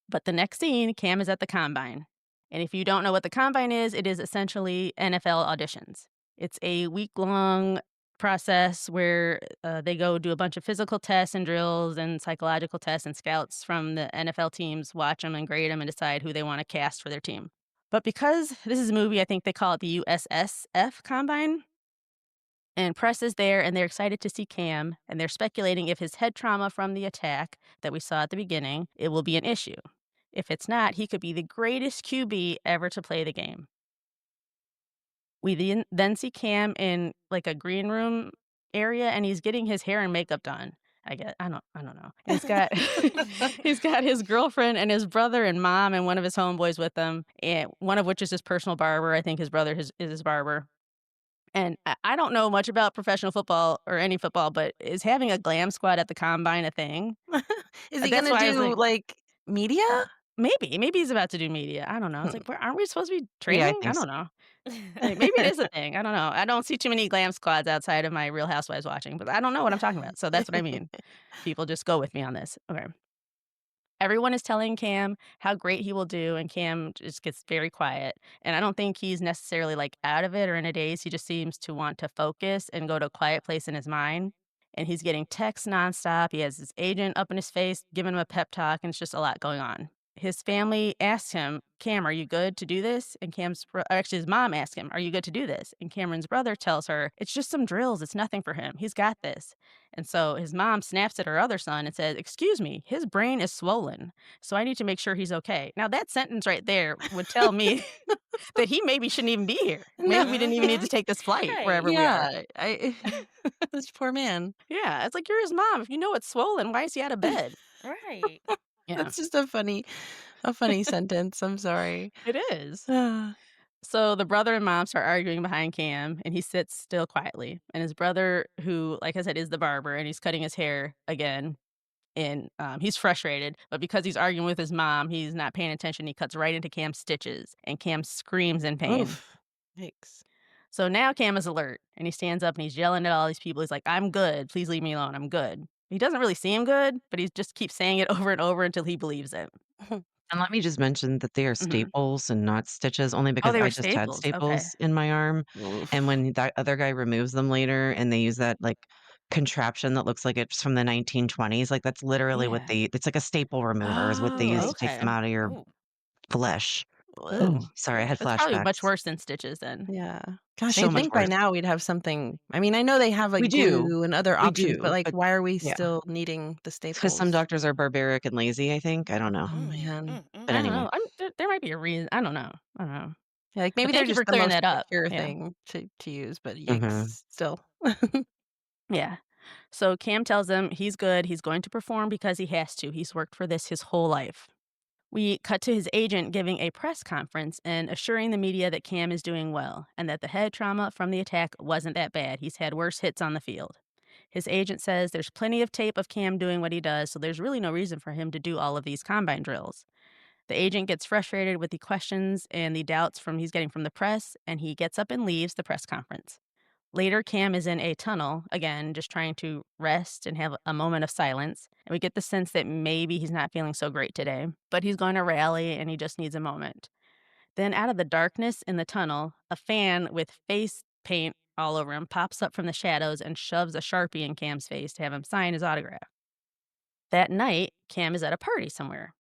But the next scene, Cam is at the combine. And if you don't know what the combine is, it is essentially NFL auditions. It's a week-long process where they go do a bunch of physical tests and drills and psychological tests, and scouts from the NFL teams watch them and grade them and decide who they want to cast for their team. But because this is a movie, I think they call it the USSF Combine, and press is there, and they're excited to see Cam, and they're speculating if his head trauma from the attack that we saw at the beginning, it will be an issue. If it's not, he could be the greatest QB ever to play the game. We then see Cam in like a green room area, and he's getting his hair and makeup done. I don't know. And he's got he's got his girlfriend and his brother and mom and one of his homeboys with him, and one of which is his personal barber. I think his brother is his barber. And I don't know much about professional football or any football, but is having a glam squad at the combine a thing? Is he That's gonna why I was do, like, like, media? maybe he's about to do media. I don't know. It's Hmm. like, aren't we supposed to be Yeah, I training? I think so. don't know. Like, maybe it is a thing. I don't know. I don't see too many glam squads outside of my Real Housewives watching, but I don't know what I'm talking about. So that's what I mean. People just go with me on this. Okay. Everyone is telling Cam how great he will do, and Cam just gets very quiet. And I don't think he's necessarily like out of it or in a daze. He just seems to want to focus and go to a quiet place in his mind. And he's getting texts nonstop. He has his agent up in his face, giving him a pep talk, and it's just a lot going on. His family asks him, "Cam, are you good to do this?" And actually his mom asks him, "Are you good to do this?" And Cameron's brother tells her, "It's just some drills. It's nothing for him. He's got this." And so his mom snaps at her other son and says, "Excuse me, his brain is swollen, so I need to make sure he's okay." Now that sentence right there would tell me that he maybe shouldn't even be here. No. Maybe we didn't even need to Mhm. take this flight Right. wherever we are. Yeah, I this poor man. Yeah, it's like, you're his mom. If you know it's swollen, why is he out of bed? Right. Yeah, That's just a funny sentence, I'm sorry. it is. Ah. So the brother and mom start arguing behind Cam, and he sits still quietly. And his brother, who, like I said, is the barber, and he's cutting his hair again, and he's frustrated. But because he's arguing with his mom, he's not paying attention. He cuts right into Cam's stitches, and Cam screams in pain. Oof. Yikes. So now Cam is alert, and he stands up and he's yelling at all these people. He's like, "I'm good. Please leave me alone. I'm good." He doesn't really seem good, but he just keeps saying it over and over until he believes it. And let me just mention that they are Mhm. staples and not stitches, only Oh, because they were I just had staples. Okay. staples in my arm, and Oof. when that other guy removes them later and they use that, like, contraption that looks like it's from the 1920s, like, that's literally what Yeah. it's like a staple remover is what they Oh, use to take okay. them out of your Ooh, flesh. Ooh. Oh, sorry, I ooh. had That's probably much flashbacks. worse than stitches then. Yeah. Gosh, So you'd much think by worse. now we'd have something. I mean, I know they have, We like, do, glue and other we options, but, do, like, but why are we yeah, still needing the because some staples? doctors are barbaric and lazy, I think, I don't know. Oh, man. But I don't anyway. know. There might be a reason. I don't know. I don't know. Yeah, like, But maybe they're thank you just for the clearing most that up. secure Yeah. thing to use, but Mhm. yikes, still. Yeah. So Cam tells him he's good. He's going to perform because he has to. He's worked for this his whole life. We cut to his agent giving a press conference and assuring the media that Cam is doing well and that the head trauma from the attack wasn't that bad. He's had worse hits on the field. His agent says there's plenty of tape of Cam doing what he does, so there's really no reason for him to do all of these combine drills. The agent gets frustrated with the questions and the doubts from he's getting from the press, and he gets up and leaves the press conference. Later, Cam is in a tunnel, again, just trying to rest and have a moment of silence. And we get the sense that maybe he's not feeling so great today, but he's going to rally and he just needs a moment. Then, out of the darkness in the tunnel, a fan with face paint all over him pops up from the shadows and shoves a Sharpie in Cam's face to have him sign his autograph. That night, Cam is at a party somewhere,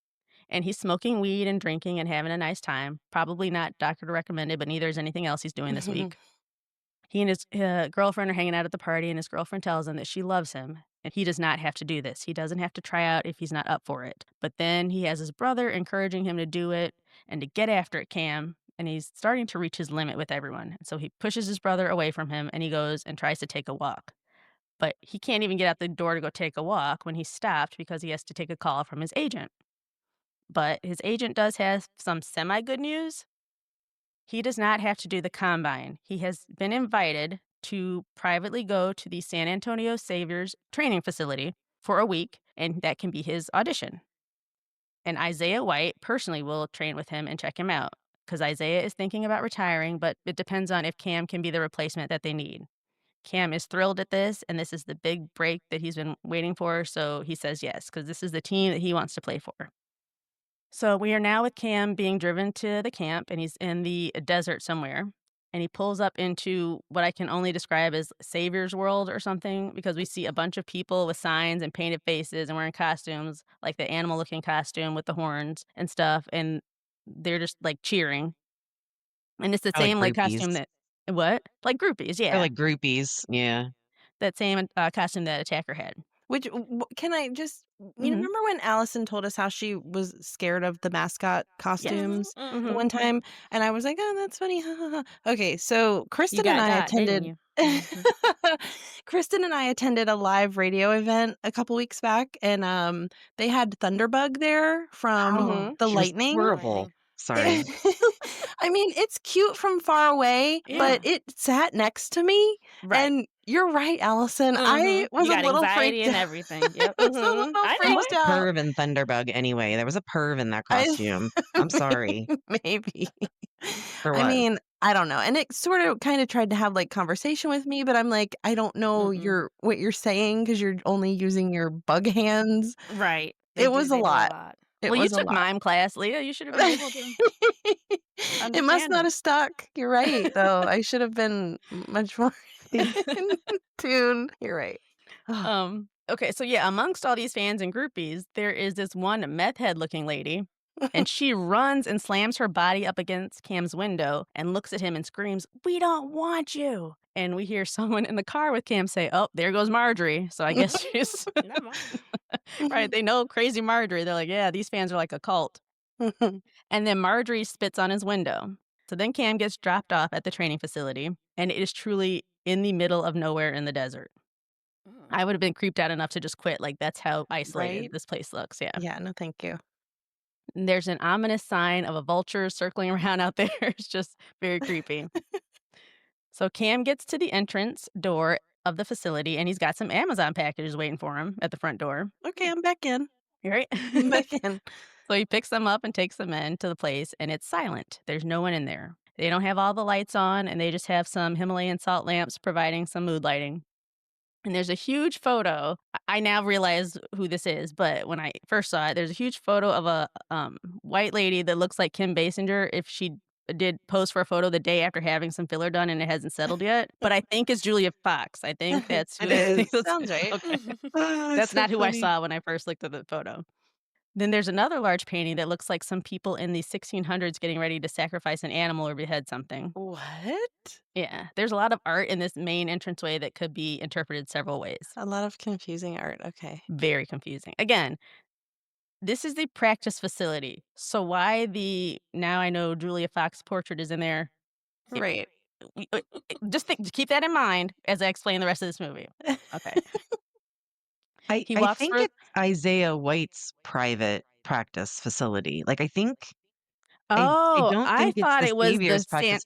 and he's smoking weed and drinking and having a nice time. Probably not doctor recommended, but neither is anything else he's doing this week. He and his girlfriend are hanging out at the party, and his girlfriend tells him that she loves him, and he does not have to do this. He doesn't have to try out if he's not up for it. But then he has his brother encouraging him to do it and to get after it, Cam, and he's starting to reach his limit with everyone. So he pushes his brother away from him, and he goes and tries to take a walk. But he can't even get out the door to go take a walk when he's stopped because he has to take a call from his agent. But his agent does have some semi good news. He does not have to do the combine. He has been invited to privately go to the San Antonio Saviors training facility for a week, and that can be his audition. And Isaiah White personally will train with him and check him out because Isaiah is thinking about retiring, but it depends on if Cam can be the replacement that they need. Cam is thrilled at this, and this is the big break that he's been waiting for, so he says yes because this is the team that he wants to play for. So we are now with Cam being driven to the camp, and he's in the desert somewhere. And he pulls up into what I can only describe as Savior's World or something because we see a bunch of people with signs and painted faces and wearing costumes, like the animal looking costume with the horns and stuff. And they're just like cheering. And it's the I like same like groupies. costume that, what? Like groupies, They're yeah. like groupies, yeah. That same costume that Attacker had. Which can I just Hmm. remember when Allison told us how she was scared of the mascot Yes. Mhm, costumes the Hmm. one time, and I was like, "Oh, that's funny, ha, ha, ha." Okay, so You Kristen and got I got, didn't attended you? Mhm. Kristen and I attended a live radio event a couple weeks back, and, they had Thunderbug there from Hmm. The She was Lightning. horrible. Lightning. Sorry. I mean, it's cute from far away, but Yeah. it sat next to me, Right. and you're right, Allison, I Mhm. was You a got little anxiety freaked and out. everything. Yep. I was a Hmm. little I And know what's freaked a it. out. perv in Thunderbug anyway? There was a perv in that I costume. I'm sorry. maybe. For I what? mean, I don't know, and it sort of kinda tried to have, like, conversation with me, but I'm like, "I don't know Mm-mm. what you're saying because 'cause you're only using your bug hands." Right. It was a They do a lot. lot. It Well, you was a took lot. mime class, Leah. You should have been able to It must understand not it. have stuck. You're right, though. I should have been much more in tune. You're right. Okay, so yeah, amongst all these fans and groupies, there is this one meth head looking lady, and she runs and slams her body up against Cam's window and looks at him and screams, "We don't want you." And we hear someone in the car with Cam say, "Oh, there goes Marjorie." So I guess she's Not mine. right. They know crazy Marjorie. They're like, yeah, these fans are like a cult. And then Marjorie spits on his window. So then Cam gets dropped off at the training facility, and it is truly in the middle of nowhere in the desert. Mm. I would have been creeped out enough to just quit. Like, that's how isolated Right? this place looks. Yeah. Yeah, no, thank you. And there's an ominous sign of a vulture circling around out there. It's just very creepy. So Cam gets to the entrance door of the facility, and he's got some Amazon packages waiting for him at the front door. Okay, I'm back in. Right? I'm back in. So he picks them up and takes them in to the place, and it's silent. There's no one in there. They don't have all the lights on, and they just have some Himalayan salt lamps providing some mood lighting. And there's a huge photo. I now realize who this is, but when I first saw it, there's a huge photo of a white lady that looks like Kim Basinger if she did pose for a photo the day after having some filler done and it hasn't settled yet. But I think it's Julia Fox. I think that's who It I think is. that's Sounds right. okay. Oh, it's That's so not who I funny. saw when I first looked at the photo. Then there's another large painting that looks like some people in the 1600s getting ready to sacrifice an animal or behead something. What? Yeah, there's a lot of art in this main entranceway that could be interpreted several ways. A lot of confusing art, okay. Very confusing. Again, this is the practice facility. So why the now I know Julia Fox portrait is in there? It, Right. just keep that in mind as I explain the rest of this movie. Okay. I He I walks think for it's Isaiah White's private practice facility. Like, I Oh, don't I think it's thought the it was Savior's practice.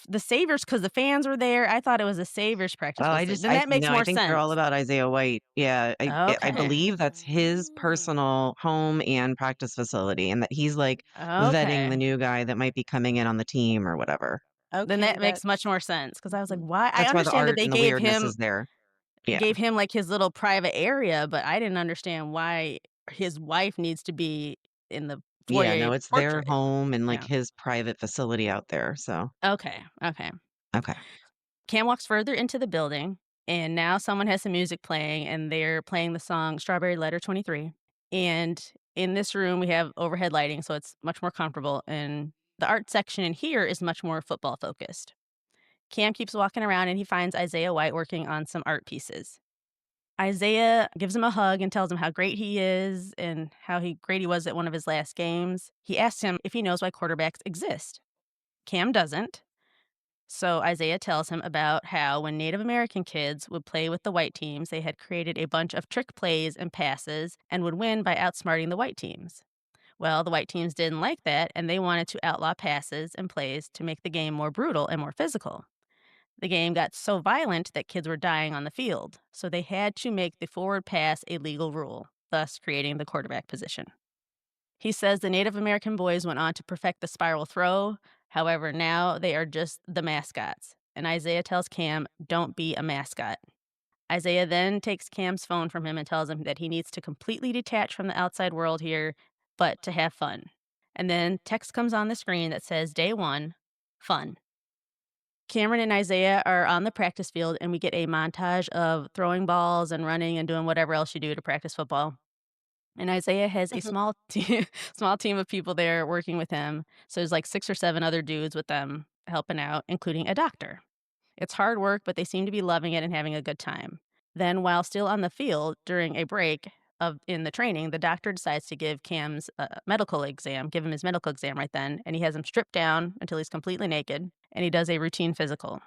the Saviors because the fans were there. I thought it was the Saviors Oh, practice facility. Then I that makes no, I more think they're all sense. about Isaiah White. Yeah, I Okay. believe that's his personal home and practice facility, and that he's, like, vetting the Okay. new guy that might be coming in on the team or whatever. Then Okay, that makes much that's more sense because I was like, mhm. "Why?" I That's why the understand that art they and the weirdness is there. Yeah. like, his little private area, but I didn't understand why his wife needs to be in the Yeah, foyer no, it's their portrait. home and, like, Yeah. his private facility out there, so Okay, okay. okay. Cam walks further into the building, and now someone has some music playing, and they're playing the song Strawberry Letter 23. And in this room, we have overhead lighting, so it's much more comfortable, and the art section in here is much more football focused. Cam keeps walking around, and he finds Isaiah White working on some art pieces. Isaiah gives him a hug and tells him how great he is and how great he was at one of his last games. He asks him if he knows why quarterbacks exist. Cam doesn't. So Isaiah tells him about how when Native American kids would play with the white teams, they had created a bunch of trick plays and passes and would win by outsmarting the white teams. Well, the white teams didn't like that and they wanted to outlaw passes and plays to make the game more brutal and more physical. The game got so violent that kids were dying on the field, so they had to make the forward pass a legal rule, thus creating the quarterback position. He says the Native American boys went on to perfect the spiral throw. However, now they are just the mascots. And Isaiah tells Cam, don't be a mascot. Isaiah then takes Cam's phone from him and tells him that he needs to completely detach from the outside world here, but to have fun. And then text comes on the screen that says, Day 1, fun. Cameron and Isaiah are on the practice field, and we get a montage of throwing balls and running and doing whatever else you do to practice football. And Isaiah has a small small team of people there working with him. So there's like 6 or 7 other dudes with them helping out, including a doctor. It's hard work, but they seem to be loving it and having a good time. Then while still on the field during a break in the training, the doctor decides to give Cam's give him his medical exam right then, and he has him stripped down until he's completely naked, and he does a routine physical.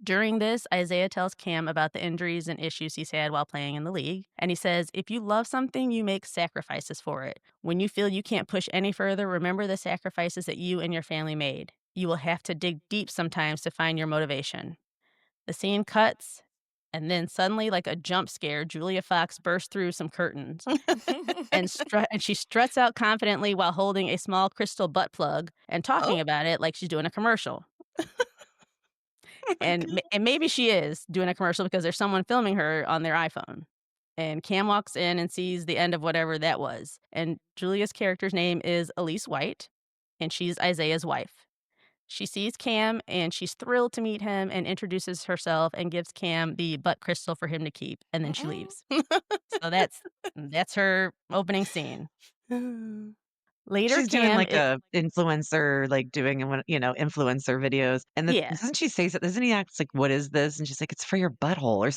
During this, Isaiah tells Cam about the injuries and issues he's had while playing in the league. And he says, if you love something, you make sacrifices for it. When you feel you can't push any further, remember the sacrifices that you and your family made. You will have to dig deep sometimes to find your motivation. The scene cuts, and then suddenly, like a jump scare, Julia Fox bursts through some curtains and she struts out confidently while holding a small crystal butt plug and Oh, talking about it like she's doing a commercial. oh my And god. maybe she is doing a commercial because there's someone filming her on their iPhone. And Cam walks in and sees the end of whatever that was. And Julia's character's name is Elise White, and she's Isaiah's wife. She sees Cam and she's thrilled to meet him and introduces herself and gives Cam the butt crystal for him to keep, and then she leaves. So that's her opening scene. Later, She's doing, Cam like, it a influencer, like, doing one influencer videos, and yeah. doesn't she say doesn't he ask, like, "What is this?" And she's like, "It's for your butthole," or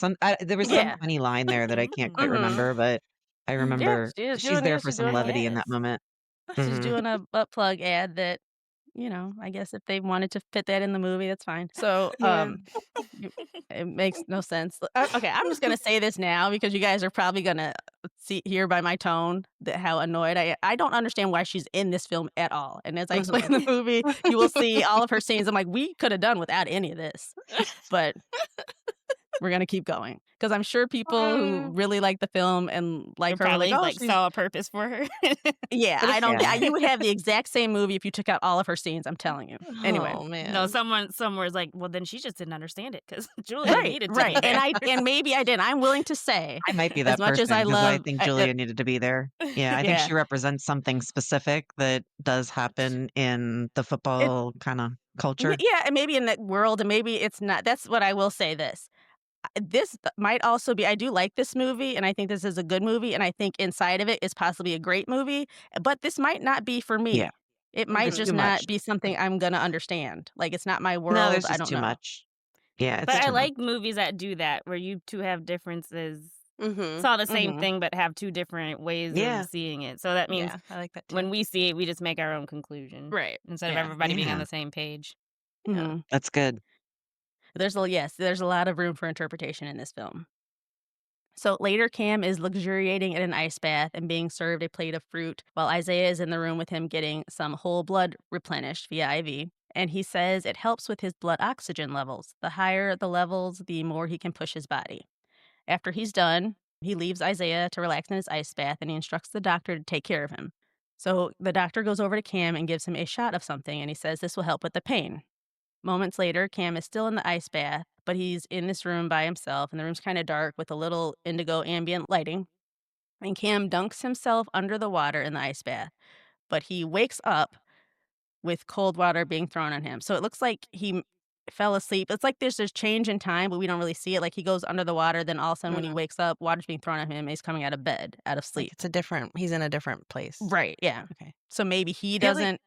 there was some Yeah. funny line there that I can't quite Mhm. remember, but I Yeah, remember she's yeah, there for she's some doing a levity in that Yes. moment. she's Mhm. doing a butt plug ad that I guess if they wanted to fit that in the movie, that's fine. So, Yeah. you it makes no sense. Okay, I'm just gonna say this now because you guys are probably gonna hear by my tone that how annoyed I don't understand why she's in this film at all, and as I explain Mhm. the movie, you will see all of her scenes. I'm like, "We coulda done without any of this." But we're gonna keep going because I'm sure people who Mm. really like the film and like They her were like, probably, "Oh, like, she's." saw a purpose for her. Yeah, But I if don't thi Yeah. you would have the exact same movie if you took out all of her scenes, I'm telling you. Anyway. Oh, No, man. someone somewhere's like, "Well, then she just didn't understand it because Julia Right, needed to right, be there." and maybe I didn't. I'm willing to say, I might be as that much as person I because I love think I Julia needed to be there. Yeah, I think yeah, she represents something specific that does happen in the it football kinda culture. yeah, and maybe in that world, and maybe it's not that's what I will say this. This might also be I do like this movie, and I think this is a good movie, and I think inside of it is possibly a great movie, but this might not be for Yeah, me. It might it's Mhm. just too much. not be something I'm gonna understand. Like, it's not my No, world, there's I just don't too know. much. Yeah, it's But I too much. like movies that do that, where you 2 have differences, Mhm. saw the same Mhm. thing, but have 2 different ways of Yeah, seeing it. So that means Yeah, I like that when too. we see it, we just make our own conclusion Right. instead of Yeah. everybody being on yeah, the same page. Yeah. Mhm. that's good. There's a lot of room for interpretation in this film. So later, Cam is luxuriating in an ice bath and being served a plate of fruit while Isaiah is in the room with him getting some whole blood replenished via IV. And he says it helps with his blood oxygen levels. The higher the levels, the more he can push his body. After he's done, he leaves Isaiah to relax in his ice bath and he instructs the doctor to take care of him. So the doctor goes over to Cam and gives him a shot of something and he says this will help with the pain. Moments later, Cam is still in the ice bath, but he's in this room by himself, and the room's kind of dark with a little indigo ambient lighting. And Cam dunks himself under the water in the ice bath, but he wakes up with cold water being thrown on him. So it looks like fell asleep. It's like there's change in time, but we don't really see it. Like he goes under the water, then all of a sudden when he Mm. wakes up, water's being thrown at him, and he's coming out of bed, out of Like, sleep. he's in a different place. Right? Yeah. Okay. So maybe he I feel like doesn't.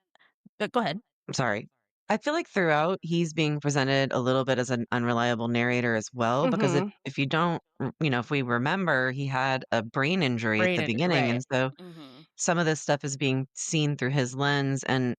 Go ahead. I'm sorry. I feel like throughout he's being presented a little bit as an unreliable narrator as well, because Mm-hmm. if you don't, if we remember, he had a brain injury at the Brain. beginning, Right. and so Mhm. some of this stuff is being seen through his lens and,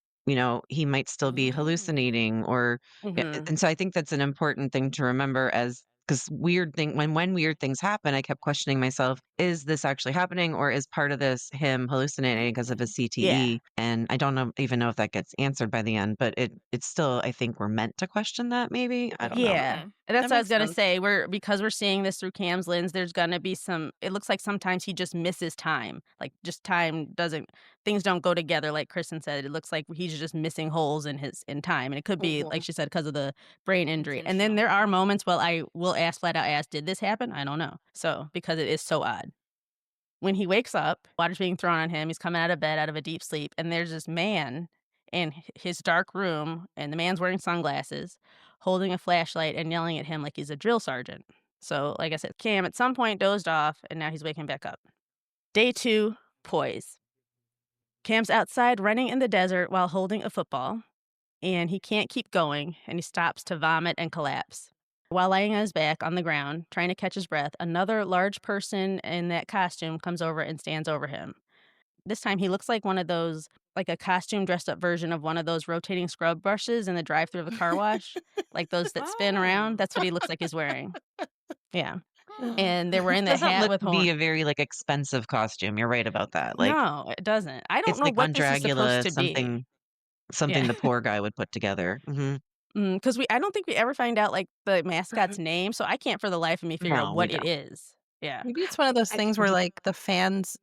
he might still be Mm. hallucinating or yeah, Mm-hmm. and so I think that's an important thing to remember as because when weird things happen, I kept questioning myself, is this actually happening or is part of this him hallucinating because of his Yeah. CTE? And I don't know even know if that gets answered by the end, but it's still I think we're meant to question that maybe. I don't know. Yeah, Okay. and that's That what I was makes gonna sense. say, because we're seeing this through Cam's lens, there's gonna be some it looks like sometimes he just misses time, like, just time doesn't things don't go together like Kristen said, it looks like he's just missing holes in time, and it could be, like Mhm. she said, because of the brain injury, and then Intentional. there are moments where I will ask flat out ask, "Did this happen?" I don't know, so because it is so odd. When he wakes up, water's being thrown on him, he's coming out of bed out of a deep sleep, and there's this man in his dark room, and the man's wearing sunglasses, holding a flashlight and yelling at him like he's a drill sergeant. So, like I said, Cam at some point dozed off, and now he's waking back up. Day 2, poise. Cam's outside running in the desert while holding a football, and he can't keep going, and he stops to vomit and collapse. While laying on his back on the ground, trying to catch his breath, another large person in that costume comes over and stands over him. This time he looks like one of those like a costume dressed up version of one of those rotating scrub brushes in the drive-through of the car wash, like those that spin around. Oh. That's what he looks like he's wearing. Yeah. Huh. And they're wearing the Doesn't hat look with to be horn. a very, like, expensive costume, you're right about that, like, No, it doesn't. I don't it's know like what on this is supposed Dragula, to be. something Yeah. the poor guy would put together. Mhm. Because I don't think we ever find out, like, the mascot's name, so I can't for the life of me figure out No, we what it don't. is. Yeah. Maybe it's one of those I things where, d like, the fans,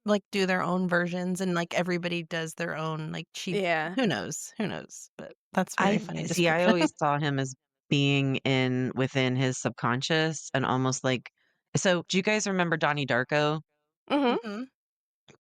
like, do their own versions and, like, everybody does their own, like, cheap Yeah. who knows? Who knows? But that's very I funny just see, I because. always saw him as being within his subconscious and almost like so do you guys remember Donnie Darko? Mhm. Mhm.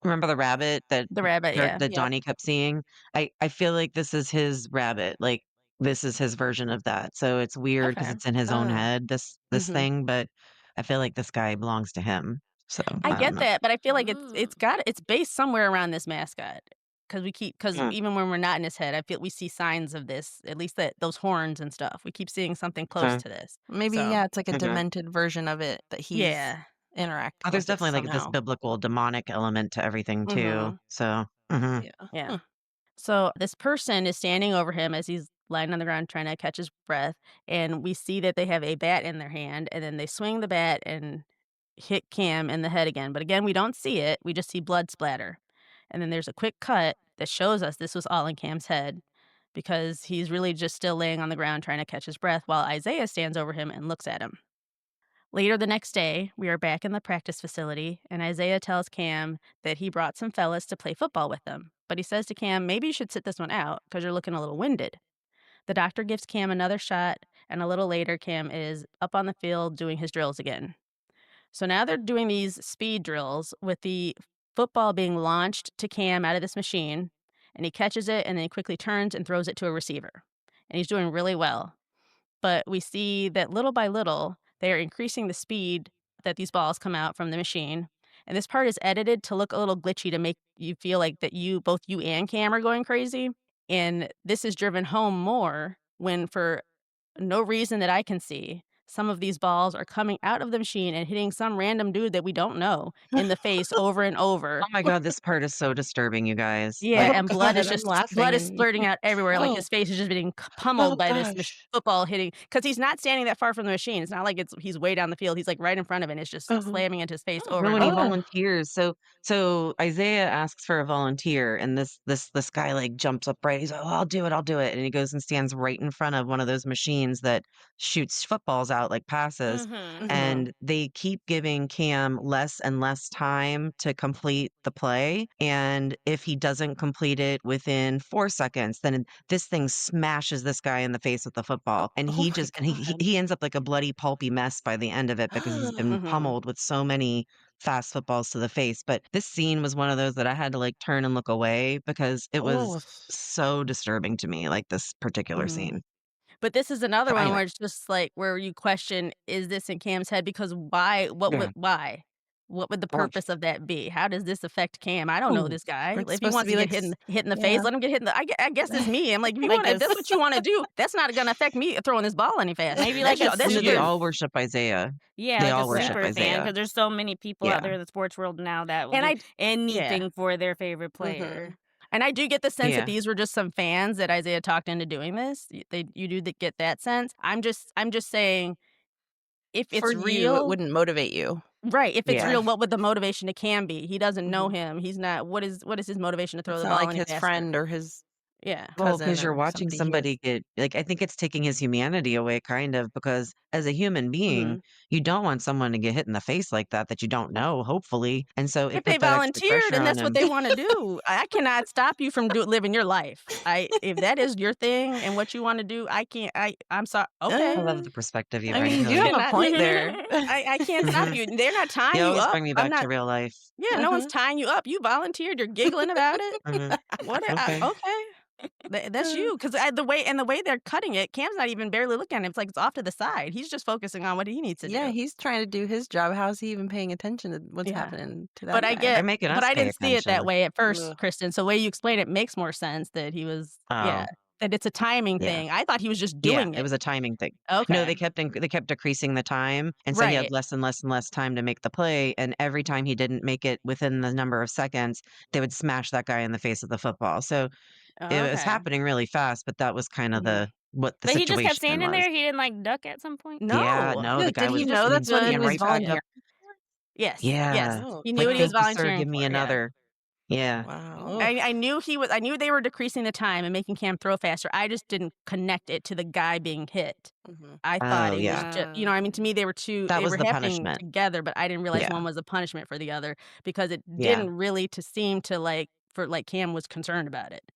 Remember the rabbit The rabbit, yeah. That Yep. Donnie kept seeing? I feel like this is his rabbit, like, this is his version of that, so it's weird because Okay. it's in his own Ah. head, this Mhm. thing, but I feel like this guy belongs to him, so I I don't get know. that, but I feel like Mm. it's based somewhere around this mascot because Mm, even when we're not in his head, I feel we see signs of this, at least that those horns and stuff. We keep seeing something close okay, to this. Maybe, So, yeah, it's like a mhm. demented version of it that he's yeah. interacting Oh, there's with it definitely, like, this somehow. biblical demonic element to everything too, Mhm. so mhm. Yeah. Yeah. Huh. So, this person is standing over him as he's lying on the ground trying to catch his breath, and we see that they have a bat in their hand, and then they swing the bat and hit Cam in the head again, but again, we don't see it, we just see blood splatter. And then there's a quick cut that shows us this was all in Cam's head because he's really just still laying on the ground trying to catch his breath while Isaiah stands over him and looks at him. Later the next day, we are back in the practice facility, and Isaiah tells Cam that he brought some fellas to play football with them. But he says to Cam, maybe you should sit this one out because you're looking a little winded. The doctor gives Cam another shot, and a little later, Cam is up on the field doing his drills again. So now they're doing these speed drills with the football being launched to Cam out of this machine, and he catches it and then he quickly turns and throws it to a receiver. And he's doing really well. But we see that little by little, they are increasing the speed that these balls come out from the machine. And this part is edited to look a little glitchy to make you feel like that both you and Cam are going crazy. And this is driven home more when, for no reason that I can see, some of these balls are coming out of the machine and hitting some random dude that we don't know in the face over and over. Oh my god, this part is so disturbing, you guys. Yeah, Like, Oh and blood is god, I'm just blood laughing is and splurting out everywhere, like, oh, his face is just being oh pummeled by this gosh. football hitting, because he's not standing that far from the machine. It's not like he's way down the field. He's, like, right in front of it, and it's just Uh-huh. slamming into his face Oh, over no, and when he over. oh, volunteers, so Isaiah asks for a volunteer, and this guy, like, jumps up right, he's like, "Oh, I'll do it," and he goes and stands right in front of one of those machines that shoots footballs out like passes, Mhm. mhm. and they keep giving Cam less and less time to complete the play, and if he doesn't complete it within 4 seconds, then this thing smashes this guy in the face with the football, and Oh he my just and god. he ends up like a bloody pulpy mess by the end of it because he's been Mhm. pummeled with so many fast footballs to the face. But this scene was one of those that I had to like turn and look away because it was Oh, so disturbing to me, like this particular Mhm. scene. But this is another So one anyway, where it's just, like, where you question, is this in Cam's head? Because why? yeah. Why? What would the Well, purpose of that be? How does this affect Cam? I don't know oh, this guy. it's If he supposed to wants to be get like s hit in the face, yeah. let him get hit in the I guess it's me. I'm like, Like if a that's what you wanna do, that's not gonna affect me throwing this ball any faster. Maybe like a well, That's no, they super you. all worship Isaiah. yeah, They like a all yeah. worship super fan, Isaiah. because there's so many people out Yeah. there in the sports world now that will And do yeah. anything for their favorite Mhm. player. And I do get the sense that Yeah. these were just some fans that Isaiah talked into doing this. You do get that sense. I'm just saying, if For it's you, it real. wouldn't motivate you. Right, if it's Yeah. real, what would the motivation to Cam be? He doesn't know Mhm. him. He's not what is his motivation to throw It's the not ball like any his faster? friend or his Yeah. Well, cousin because you're or watching somebody he is somebody get like, I think it's taking his humanity away kind of because as a human being, Mhm. you don't want someone to get hit in the face like that you don't know, hopefully, and so If it they put that extra volunteered pressure and on that's what him. they wanna do, I cannot stop you from living your life. If that is your thing and what you wanna do, I can't I'm sorry. Okay. I Uh, love the perspective you I bring, mean, you do You Kelly. have a cannot point there. I can't stop Mhm. you. They're not tying You you always up. bring me I'm back to not real life. Yeah, no one's Uh-huh. tying you up. You volunteered, you're giggling about it. Mhm. Okay. Okay. That's Uh, you, 'cause the way they're cutting it, Cam's not even barely looking at him. It's like it's off to the side. He's just focusing on what he needs to yeah, do. he's trying to do his job. How's he even paying attention to what's Yeah. happening to But that I guy? They're get making but us I pay didn't see it that attention. way at first, Ugh. Kristen, so the way you explain it makes more sense that he was yeah, Oh, that it's a timing yeah. thing. I thought he was just Yeah, doing it it. was a timing thing. No, Okay. they kept decreasing the time, and so he had Right. less and less and less time to make the play, and every time he didn't make it within the number of seconds, they would smash that guy in the face with the football. So, it was Okay. happening really fast, but that was kind of Mhm. what the But he just kept situation standing was. there? He didn't, like, duck at some point? Yeah, No. no, Yeah, the guy did he He was just know he that's what he stood ran was right back yeah. up. volunteering for? Yes, yes. Yeah, Oh, He knew like, what he was "Thank you, sir, volunteering give me for, yeah. another." Yeah. wow. Ugh. I knew they were decreasing the time and making Cam throw faster. I just didn't connect it to the guy being hit. Mhm. I thought Oh, it was yeah. just you know, I mean, to me, That they was were the happening punishment. together, but I didn't realize Yeah, one was a punishment for the other because it yeah. didn't really to seem to Cam was concerned about it.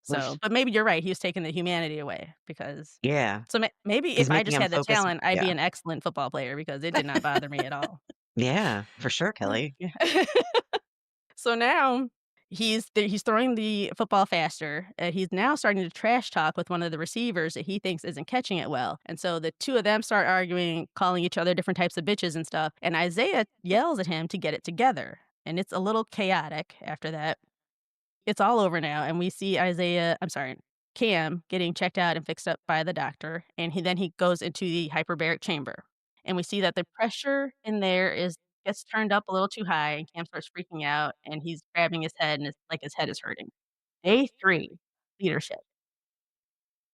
So, Oof. but maybe you're right. He was taking the humanity away because Yeah. maybe He's if I making just him had the focus. talent, I'd be Yeah. an excellent football player because it did not bother me at all. Yeah, for sure, Kelly. Yeah. So now he's throwing the football faster. He's now starting to trash talk with one of the receivers that he thinks isn't catching it well. And so the two of them start arguing, calling each other different types of bitches and stuff. And Isaiah yells at him to get it together. And it's a little chaotic after that. It's all over now. And we see Cam getting checked out and fixed up by the doctor. And then he goes into the hyperbaric chamber. And we see that the pressure in there is gets turned up a little too high, and Cam starts freaking out, and he's grabbing his head, and it's like his head is hurting. Day 3, leadership.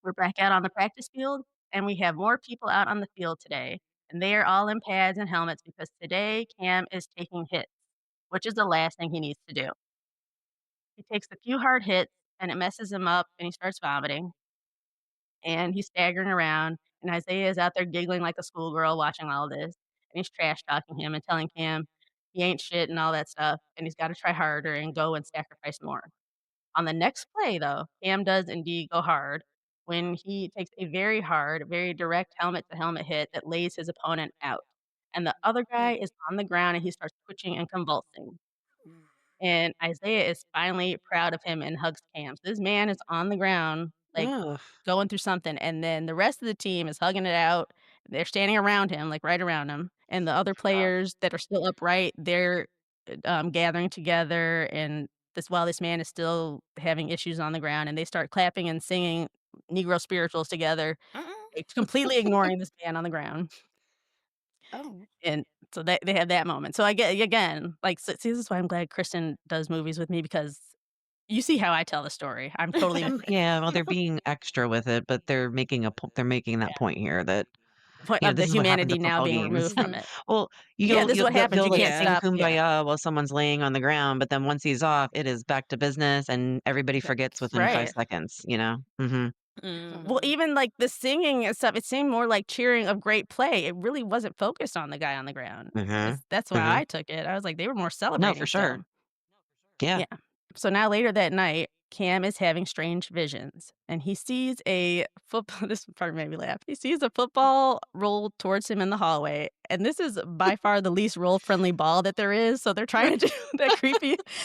We're back out on the practice field, and we have more people out on the field today, and they are all in pads and helmets because today Cam is taking hits, which is the last thing he needs to do. He takes a few hard hits, and it messes him up, and he starts vomiting, and he's staggering around, and Isaiah is out there giggling like a schoolgirl watching all of this. and he's trash talking him and telling Cam he ain't shit and all that stuff, and he's gotta try harder and go and sacrifice more. On the next play, though, Cam does indeed go hard when he takes a very hard, very direct helmet-to-helmet hit that lays his opponent out, and the other guy is on the ground, and he starts twitching and convulsing, and Isaiah is finally proud of him and hugs Cam. So this man is on the ground, like, Ugh. going through something, and then the rest of the team is hugging it out. They're standing around him, like, right around him, and the other players that are still upright, they're, gathering together, and while this man is still having issues on the ground, and they start clapping and singing Negro spirituals together, like, completely ignoring this man on the ground, Oh. and so they have that moment. So I get again, like, see, this is why I'm glad Kristen does movies with me because you see how I tell the story. I'm totally Yeah, well, they're being extra with it, but they're making that point here that, point of the this is what happens humanity at now football being games. removed from it. Well, Yeah, this is what happens, they'll, you like, can't sing stop yeah. Kumbaya while someone's laying on the ground, but then once he's off, it is back to business, and everybody forgets within 5 Right. seconds, you know? Mhm. Well, Mhm. even, like, the singing and stuff, it seemed more like cheering of great play. It really wasn't focused on the guy on the ground. Mhm. That's why Mhm. I took it. I was like, they were more No, for celebrating sure. still. Yeah. Yeah. So now later that night, Cam is having strange visions and he sees a football. This part made me laugh. He sees a football roll towards him in the hallway. And this is by far the least roll friendly ball that there is. So they're trying to do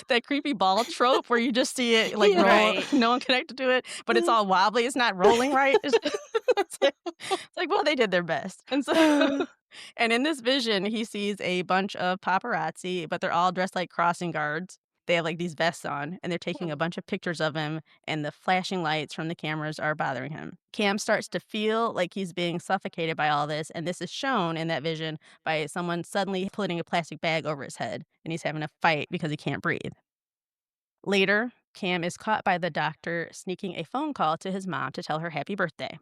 that creepy ball trope where you just see it like Yeah. roll, Right. no one connected to it, but it's all wobbly. It's not rolling right. It's like, well, they did their best. And so and in this vision, he sees a bunch of paparazzi, but they're all dressed like crossing guards. They have, like, these vests on, and they're taking a bunch of pictures of him, and the flashing lights from the cameras are bothering him. Cam starts to feel like he's being suffocated by all this, and this is shown in that vision by someone suddenly putting a plastic bag over his head, and he's having a fight because he can't breathe. Later, Cam is caught by the doctor sneaking a phone call to his mom to tell her happy birthday.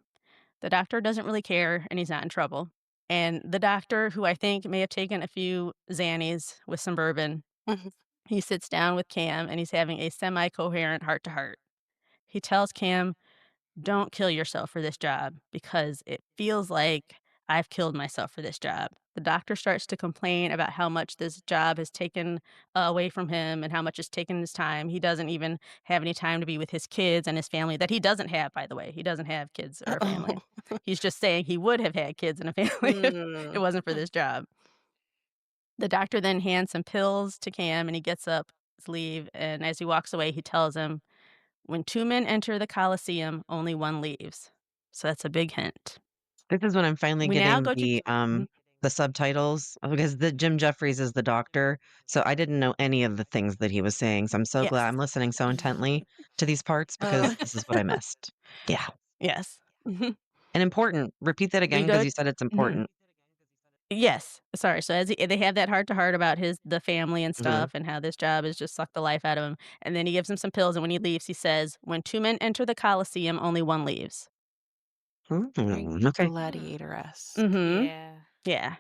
The doctor doesn't really care, and he's not in trouble. And the doctor, who I think may have taken a few Xannies with some bourbon, he sits down with Cam and he's having a semi coherent heart to heart. He tells Cam, don't kill yourself for this job because it feels like I've killed myself for this job. The doctor starts to complain about how much this job has taken away from him and how much it's taken his time. He doesn't even have any time to be with his kids and his family that he doesn't have, by the way. He doesn't have kids or a family. Oh. He's just saying he would have had kids and a family if it Mm. wasn't for this job. The doctor then hands some pills to Cam and he gets up to leave. And as he walks away, he tells him, when two men enter the Coliseum, only one leaves. So that's a big hint. This is when I'm finally We now getting go to Mhm. the subtitles, because the Jim Jeffries is the doctor, so I didn't know any of the things that he was saying, so I'm so glad Yes. I'm listening so intently to these parts because Oh. this is what I missed. Yeah. Yes. Mhm. And important. Repeat that We again because go you said it's Mhm. important. Yes. Sorry. So they have that heart to heart about the family and Mhm. stuff and how this job has just sucked the life out of him. And then he gives him some pills. And when he leaves, he says, when two men enter the Coliseum, only one leaves. Very Okay. gladiator-esque. Mm-hmm. Yeah. Yeah.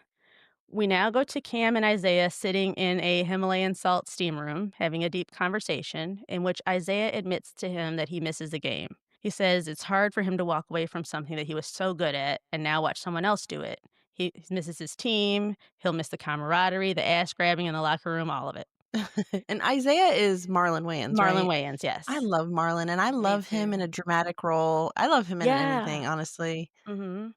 We now go to Cam and Isaiah sitting in a Himalayan salt steam room having a deep conversation in which Isaiah admits to him that he misses the game. He says it's hard for him to walk away from something that he was so good at and now watch someone else do it. He misses his team, he'll miss the camaraderie, the ass grabbing in the locker room, all of it. And Isaiah is Marlon Wayans, Marlon right? Wayans, I yes. love Marlon, and I Me love him too. in a dramatic role. I love him in Yeah. anything, honestly. Mhm.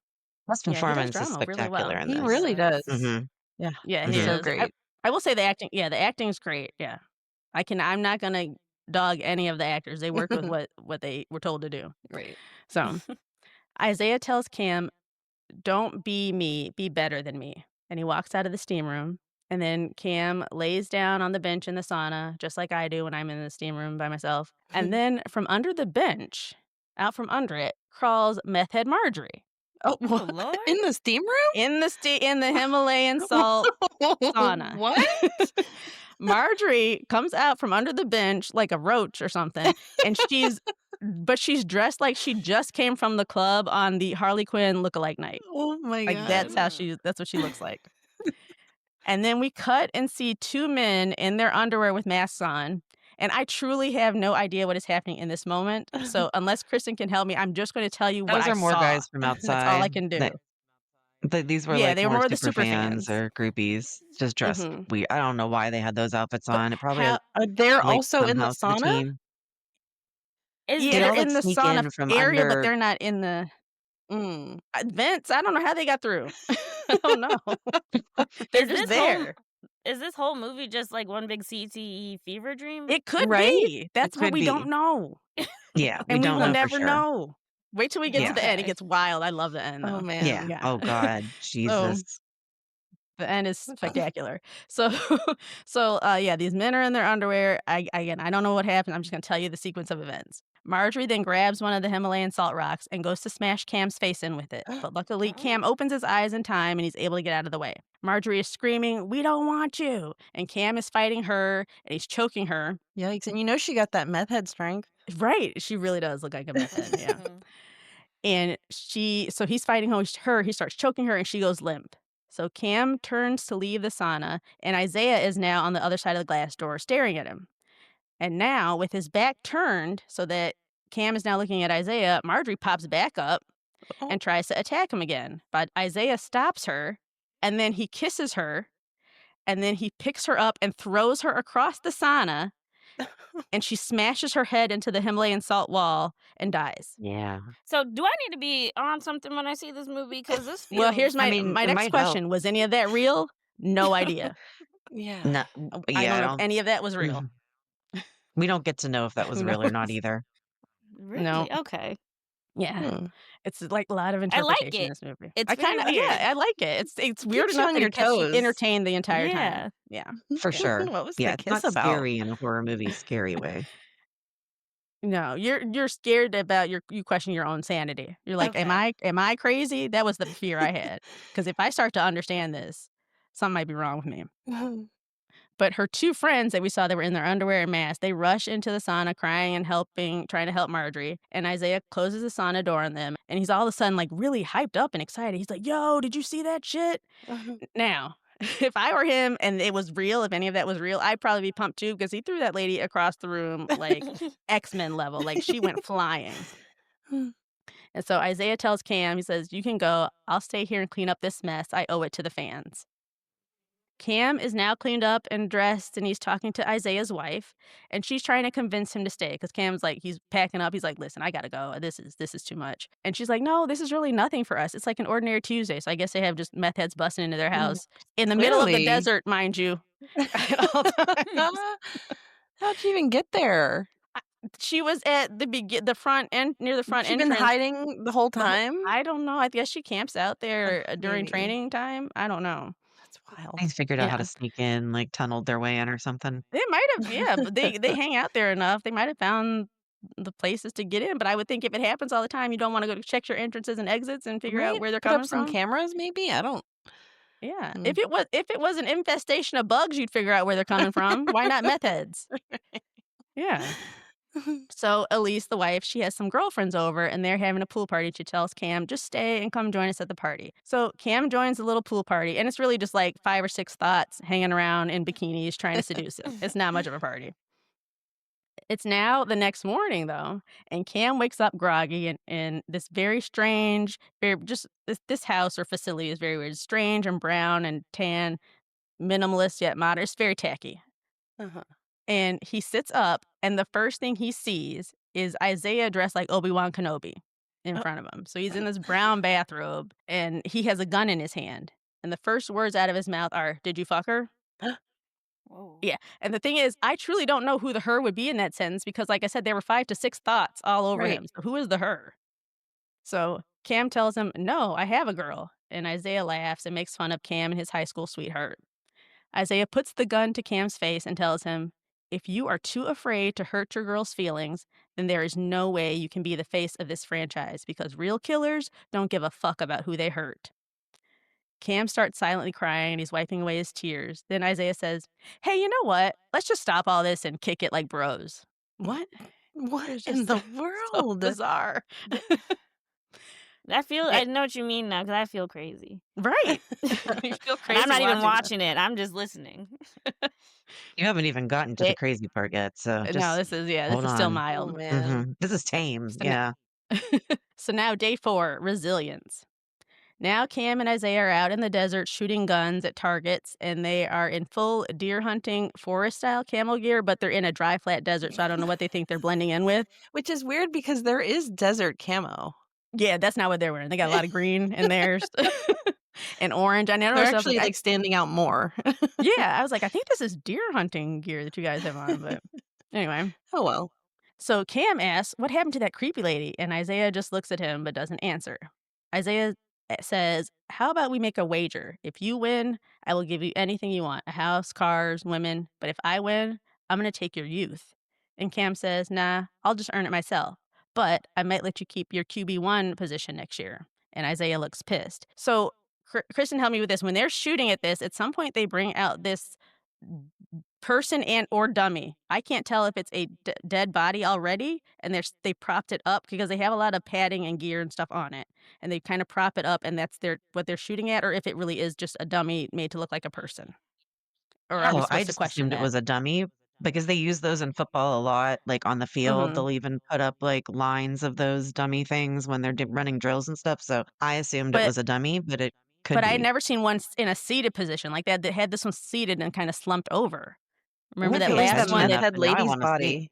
His Yeah, he does performance is drama really spectacular well. in He He this. really does. does. Mhm. Yeah, Yeah, he's he Mhm. so does. I great. I will say the acting's great, yeah. I'm not gonna dog any of the actors. They worked with what they were told to do. Right. So, Isaiah tells Cam, "Don't be me, be better than me." And he walks out of the steam room, and then Cam lays down on the bench in the sauna, just like I do when I'm in the steam room by myself. And then from under the bench, out from under it, crawls meth head Marjorie Oh, Oh, what? Lord. In the steam in the Himalayan salt room? sauna. What? Marjorie comes out from under the bench like a roach or something, and she's dressed like she just came from the club on the Harley Quinn lookalike night. Oh my Like, god. that's what she looks like. And then we cut and see 2 men in their underwear with masks on, and I truly have no idea what is happening in this moment, so unless Kristen can help me, I'm just gonna tell you what Those I are more saw. guys from That's all I outside can do. that These were, Yeah, like, they were more more the super super fans fans. or groupies, just dressed Mhm. weird. I don't know why they had those outfits But on. It probably, how They're linked also in the somehow to the sauna? team. Is Yeah, They'd they're all, this like, in the sneak sauna in from area, but under. they're not in the Mm. vents. I don't know how they got through. I don't know. They're is just this whole there. is this whole movie just like one big CTE fever dream? It could Right? be. It That's what could we don't be. know, Yeah, we and we don't will know for never sure. know. Wait till we get to Yeah. the end. It Okay. gets wild. I love the end, Oh, though. Yeah. man. Yeah. Oh god, So Jesus. the end is spectacular. So, yeah, these men are in their underwear. Again, I don't know what happened. I'm just gonna tell you the sequence of events. Marjorie then grabs one of the Himalayan salt rocks and goes to smash Cam's face in with it. But luckily, Oh. Cam opens his eyes in time and he's able to get out of the way. Marjorie is screaming, "We don't want you!" And Cam is fighting her and he's choking her. Yikes, and you know she got that meth head strength. Right, she really does look like a meth head. Yeah. Mhm. And so he's fighting her, he starts choking her, and she goes limp. So Cam turns to leave the sauna, and Isaiah is now on the other side of the glass door staring at him. And now, with his back turned so that Cam is now looking at Isaiah, Marjorie pops back up Oh. and tries to attack him again. But Isaiah stops her, and then he kisses her, and then he picks her up and throws her across the sauna, and she smashes her head into the Himalayan salt wall and dies. Yeah. So, do I need to be on something when I see this movie? Because this Well, here's feels I my mean, my it next might help. question, was any of that real? No idea. Yeah. No, I yeah, don't I know if don't. any of that was real. Mhm. We don't get to know if that was Who real or not knows? either. No. really okay. Yeah. Hmm. It's, like, a lot of I like interpretation in it. this movie. It's I very kinda yeah, weird. I like it. It's weird Keeps you enough on that your it keeps you toes. entertained the entire time. Yeah. Yeah. For Yeah. sure. What was Yeah, the it's kiss not about? scary in a horror movie scary way. No, you're scared about you question your own sanity. You're like, Okay. Am I crazy?" That was the fear I had. Because if I start to understand this, something might be wrong with me. But her 2 friends that we saw that were in their underwear and masks, they rush into the sauna crying and trying to help Marjorie, and Isaiah closes the sauna door on them, and he's all of a sudden, like, really hyped up and excited. He's like, "Yo, did you see that shit?" Now, if I were him and it was real, if any of that was real, I'd probably be pumped too because he threw that lady across the room like X-Men level, like, she went flying. And so Isaiah tells Cam, he says, "You can go. I'll stay here and clean up this mess. I owe it to the fans." Cam is now cleaned up and dressed, and he's talking to Isaiah's wife, and she's trying to convince him to stay because Cam's like, he's packing up. He's like, "Listen, I gotta go. This is too much." And she's like, "No, this is really nothing for us. It's like an ordinary Tuesday." So I guess they have just meth heads busting into their house in the middle of the Clearly. desert, mind you, at all times. How'd you even get there? She was at the front end near the front She been entrance. hiding the whole time? I don't know. I guess she camps out there during Maybe. training time. I don't know. That's wild. They figured out how to Yeah. sneak in, like, tunneled their way in or something. They might have, yeah, but they hang out there enough. They might have found the places to get in, but I would think if it happens all the time, you don't wanna go to check your entrances and exits and figure out Right? where they're Put up coming some from. cameras maybe? I don't Yeah. mm. If it was an infestation of bugs, you'd figure out where they're coming from. Why not meth heads? Yeah. So Elise, the wife, she has some girlfriends over and they're having a pool party. She tells Cam, "Just stay and come join us at the party." So Cam joins the little pool party, and it's really just like 5 or 6 thoughts hanging around in bikinis trying to seduce him. It's not much of a party. It's now the next morning, though, and Cam wakes up groggy in this very strange, very just this house or facility is very weird. Strange and brown and tan, minimalist yet modern. It's very tacky. Uh-huh. And he sits up, and the first thing he sees is Isaiah dressed like Obi-Wan Kenobi in Oh. front of him. So he's in this brown bathrobe, and he has a gun in his hand. And the first words out of his mouth are, "Did you fuck her?" Whoa. Yeah, and the thing is, I truly don't know who the her would be in that sentence because, like I said, there were 5 to 6 thoughts all over Right. him. So who is the her? So Cam tells him, "No, I have a girl." And Isaiah laughs and makes fun of Cam and his high school sweetheart. Isaiah puts the gun to Cam's face and tells him, "If you are too afraid to hurt your girl's feelings, then there is no way you can be the face of this franchise because real killers don't give a fuck about who they hurt." Cam starts silently crying and he's wiping away his tears. Then Isaiah says, "Hey, you know what? Let's just stop all this and kick it like bros." What? What It's in just the so world? bizarre. Eh, I know what you mean now because I feel crazy. right. You feel And I'm crazy not even watching that. watching it. I'm just listening. You haven't even gotten to the It crazy part yet, so no, just this hold is still on. Oh, mild. man. This is tame, So, yeah. so now day 4, resilience. Now Cam and Isaiah are out in the desert shooting guns at targets, and they are in full deer hunting forest style camel gear, but they're in a dry, flat desert, so I don't know what they think they're blending in with. Which is weird because there is desert camo. Yeah, that's not what they're wearing. They got a lot of green in theirs and orange. I They're noticed, I was actually, like, like, standing out more. yeah, I was like, I think this is deer hunting gear that you guys have on, but anyway. Oh, well. So Cam asks, "What happened to that creepy lady?" And Isaiah just looks at him but doesn't answer. Isaiah says, "How about we make a wager? If you win, I will give you anything you want, a house, cars, women. But if I win, I'm going to take your youth." And Cam says, "Nah, I'll just earn it myself. But I might let you keep your QB1 position next year." And Isaiah looks pissed. So Kristen, help me with this. When they're shooting at this, at some point they bring out this person and or dummy. I can't tell if it's a dead body already, and they propped it up because they have a lot of padding and gear and stuff on it, and they kind of prop it up, and that's what they're shooting at, or if it really is just a dummy made to look like a person. Or are we Oh, I supposed to just question assumed it that? was a dummy because they use those in football a lot, like, on the field, Mhm. they'll even put up, like, lines of those dummy things when they're running drills and stuff, so I assumed it But was a dummy, but it could but I had be. never seen one in a seated position like that. That had this one seated and kind of slumped over. Remember If that It he was was the last edgy one meth that enough, head then now I lady's wanna see. body.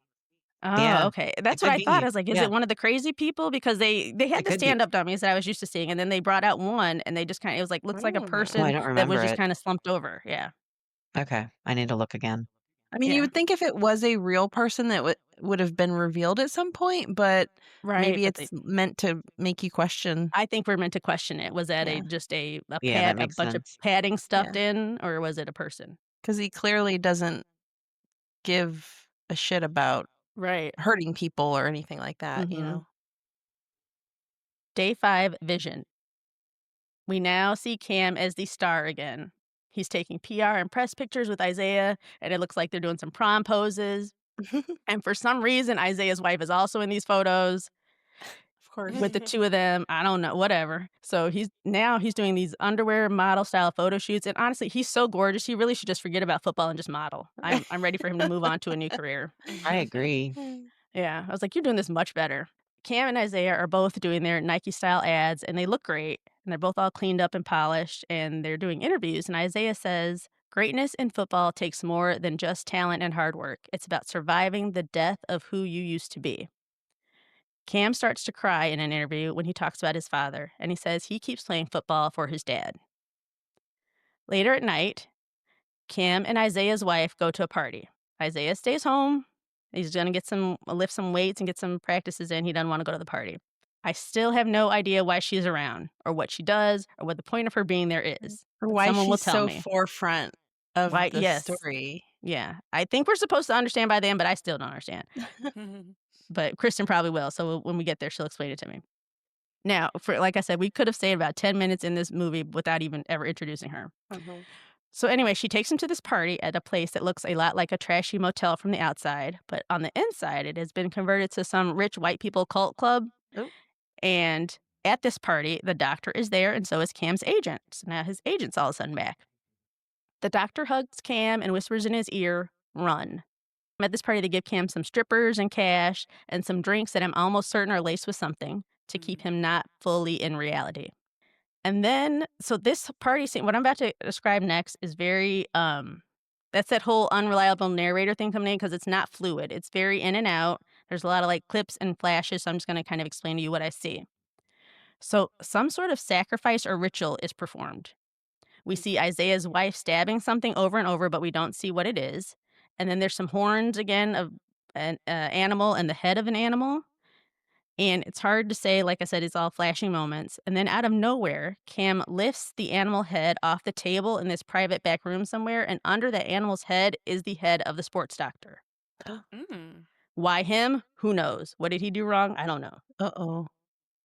Oh, Yeah, okay. it That's what could I thought. I be. was like, is Yeah, it one of the crazy people? Because they had it the could be. stand-up dummies that I was used to seeing, and then they brought out one, and they just kinda it was like, looks like a Oh, Mm. I person don't that was remember just it. kinda slumped over. Yeah. Okay, I need to look again. I mean, you Yeah. would think if it was a real person that would have been revealed at some point, but Right, maybe but it's meant to make you question. I think we're meant to question it. Was that Yeah, just Yeah, that a makes bunch of sense. padding yeah, stuffed in, or was it a person? because he clearly doesn't give a shit about Right. hurting people or anything like that, you Mhm. know? Day 5, vision. We now see Cam as the star again. He's taking PR and press pictures with Isaiah, and it looks like they're doing some prom poses, and for some reason, Isaiah's wife is also in these photos. Of course. With the 2 of them, I don't know, whatever. So he's doing these underwear model style photo shoots, and honestly, he's so gorgeous, he really should just forget about football and just model. I'm ready for him to move on to a new career. I agree. Yeah, I was like, "You're doing this much better." Cam and Isaiah are both doing their Nike style ads, and they look great, and they're both all cleaned up and polished, and they're doing interviews, and Isaiah says, "Greatness in football takes more than just talent and hard work. It's about surviving the death of who you used to be." Cam starts to cry in an interview when he talks about his father, and he says he keeps playing football for his dad. Later at night, Cam and Isaiah's wife go to a party. Isaiah stays home. He's going to lift some weights and get some practices in. He doesn't want to go to the party. I still have no idea why she's around or what she does or what the point of her being there is, Or but why someone will she's tell so me. forefront of Why? the Yes. story. Yeah. I think we're supposed to understand by then, but I still don't understand. But Kristen probably will. So when we get there, she'll explain it to me. Now, for like I said, we could have stayed about 10 minutes in this movie without even ever introducing her. Mhm. So anyway, she takes him to this party at a place that looks a lot like a trashy motel from the outside, but on the inside, it has been converted to some rich white people cult club. Oh. And at this party, the doctor is there, and so is Cam's agent. So now his agent's all of a sudden back. The doctor hugs Cam and whispers in his ear, "Run." At this party, they give Cam some strippers and cash and some drinks that I'm almost certain are laced with something to keep him not fully in reality. And then so this party scene what I'm about to describe next is very, that's that whole unreliable narrator thing coming in because it's not fluid. It's very in and out. There's a lot of, like, clips and flashes, so I'm just gonna kind of explain to you what I see. So some sort of sacrifice or ritual is performed. We see Isaiah's wife stabbing something over and over, but we don't see what it is. And then there's some horns again of an animal and the head of an animal. And it's hard to say, like I said, it's all flashing moments. And then out of nowhere, Cam lifts the animal head off the table in this private back room somewhere, and under the animal's head is the head of the sports doctor. Mm. Why him? Who knows? What did he do wrong? I don't know. Uh-oh.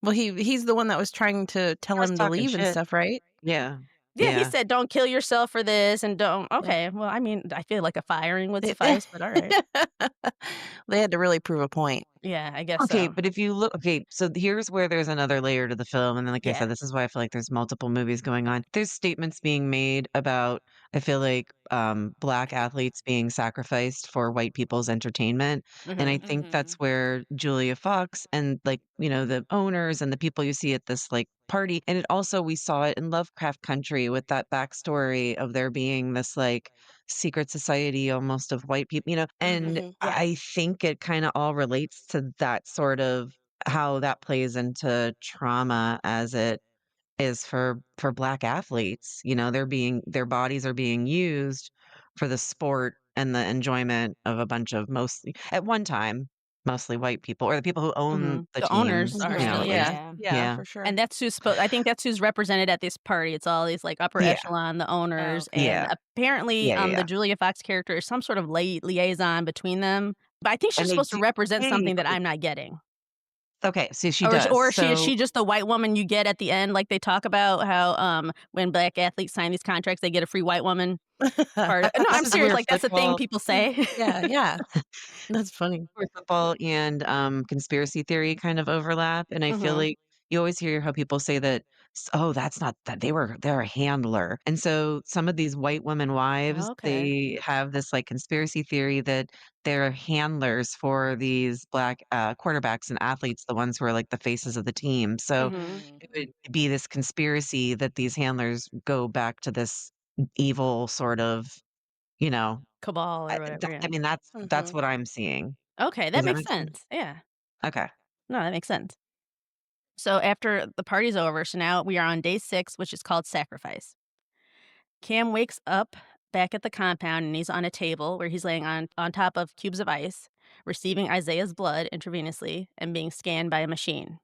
Well, he's the one that was trying to He tell was him to talking leave and shit. stuff, right? Yeah. Yeah, he Yeah. said, "Don't kill yourself for this," and don't. Yeah. Okay, well, I mean, I feel like a firing would They suffice, but all right. they had to really prove a point. Yeah, I guess Okay, so. but if you look okay, so here's where there's another layer to the film, and then, like I Yeah. said, this is why I feel like there's multiple movies going on. There's statements being made about, I feel like, Black athletes being sacrificed for white people's entertainment, and I Mhm. think that's where Julia Fox and, like, the owners and the people you see at this, like, party and it also we saw it in Lovecraft Country with that backstory of there being this, like, secret society almost of white people, and Mhm. Yeah. I think it kinda all relates to that sort of how that plays into trauma as it is for Black athletes, their bodies are being used for the sport and the enjoyment of a bunch of mostly at one time, mostly white people or the people who own Mhm. the The owners teams, are Mhm. still, at yeah. least. Yeah. Yeah, Yeah. for sure. And that's I think that's who's represented at this party. It's all these, like, upper Yeah. echelon, the Oh, owners, okay. and Yeah. apparently, Yeah, yeah, the yeah. Julia Fox character is some sort of liaison between them, but I think she's And they supposed to do represent hey, something that okay. I'm not getting. Okay, so she Or does. is So she just the white woman you get at the end? Like, they talk about how, when Black athletes sign these contracts, they get a free white woman part of no, this I'm is serious, where like, that's the thing football people say. Yeah, yeah. That's funny. where football and, conspiracy theory kind of overlap, and I feel Mhm. like you always hear how people say that, "Oh, that's not that they're a handler," and so some of these white women wives, Okay. they have this, like, conspiracy theory that they're handlers for these Black, quarterbacks and athletes, the ones who are, like, the faces of the team, so Mhm. it would be this conspiracy that these handlers go back to this evil sort of, you know, Cabal or whatever, I yeah. mean, that's Mhm. what I'm seeing. Okay, that Does that makes make sense? sense. Yeah. Okay. No, that makes sense. So after the party's over, so now we are on day 6, which is called sacrifice. Cam wakes up back at the compound and he's on a table where he's laying on top of cubes of ice, receiving Isaiah's blood intravenously and being scanned by a machine.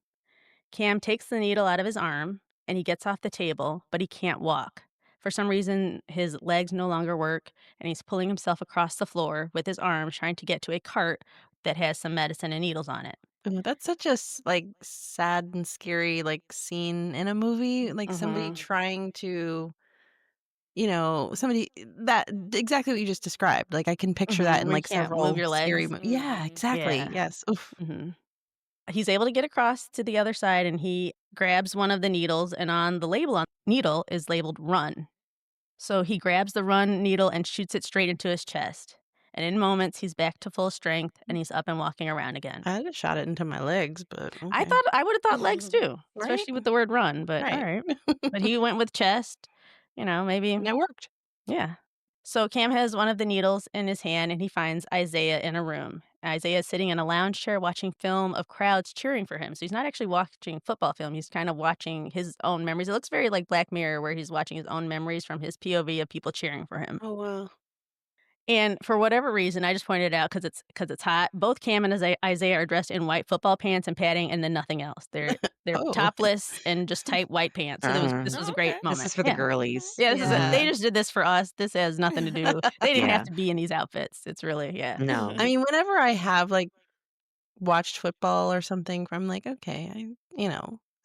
Cam takes the needle out of his arm and he gets off the table, but he can't walk. For some reason, his legs no longer work and he's pulling himself across the floor with his arms trying to get to a cart that has some medicine and needles on it. Ooh, that's such a like, sad and scary, like, scene in a movie, like, somebody Mhm. trying to somebody that exactly what you just described, like, I can picture that in, Where you like, can't move several your scary legs. yeah, exactly, Yeah. yes, oof. Mhm. He's able to get across to the other side and he grabs one of the needles, and on the label on the needle is labeled run. So he grabs the run needle and shoots it straight into his chest. And in moments, he's back to full strength and he's up and walking around again. I'd have shot it into my legs, but I okay. thought I would have thought legs too, Right? especially with the word run, but all Right. right. But he went with chest, maybe, It worked. yeah. So Cam has one of the needles in his hand and he finds Isaiah in a room. Isaiah is sitting in a lounge chair watching film of crowds cheering for him. So he's not actually watching football film. He's kind of watching his own memories. It looks very like Black Mirror, where he's watching his own memories from his POV of people cheering for him. Oh, wow. And for whatever reason, I just pointed it out because it's hot. Both Cam and Isaiah are dressed in white football pants and padding, and then nothing else. They're Oh, topless and just tight white pants. So this was oh, a great okay. This moment. is for the Yeah. girlies. Yeah, Mhm. they Yeah. just did this for us. This has nothing to do they didn't even have Yeah. to be in these outfits. It's really yeah. I No. mean, whenever I have, like, watched football or something, I'm like, "Okay,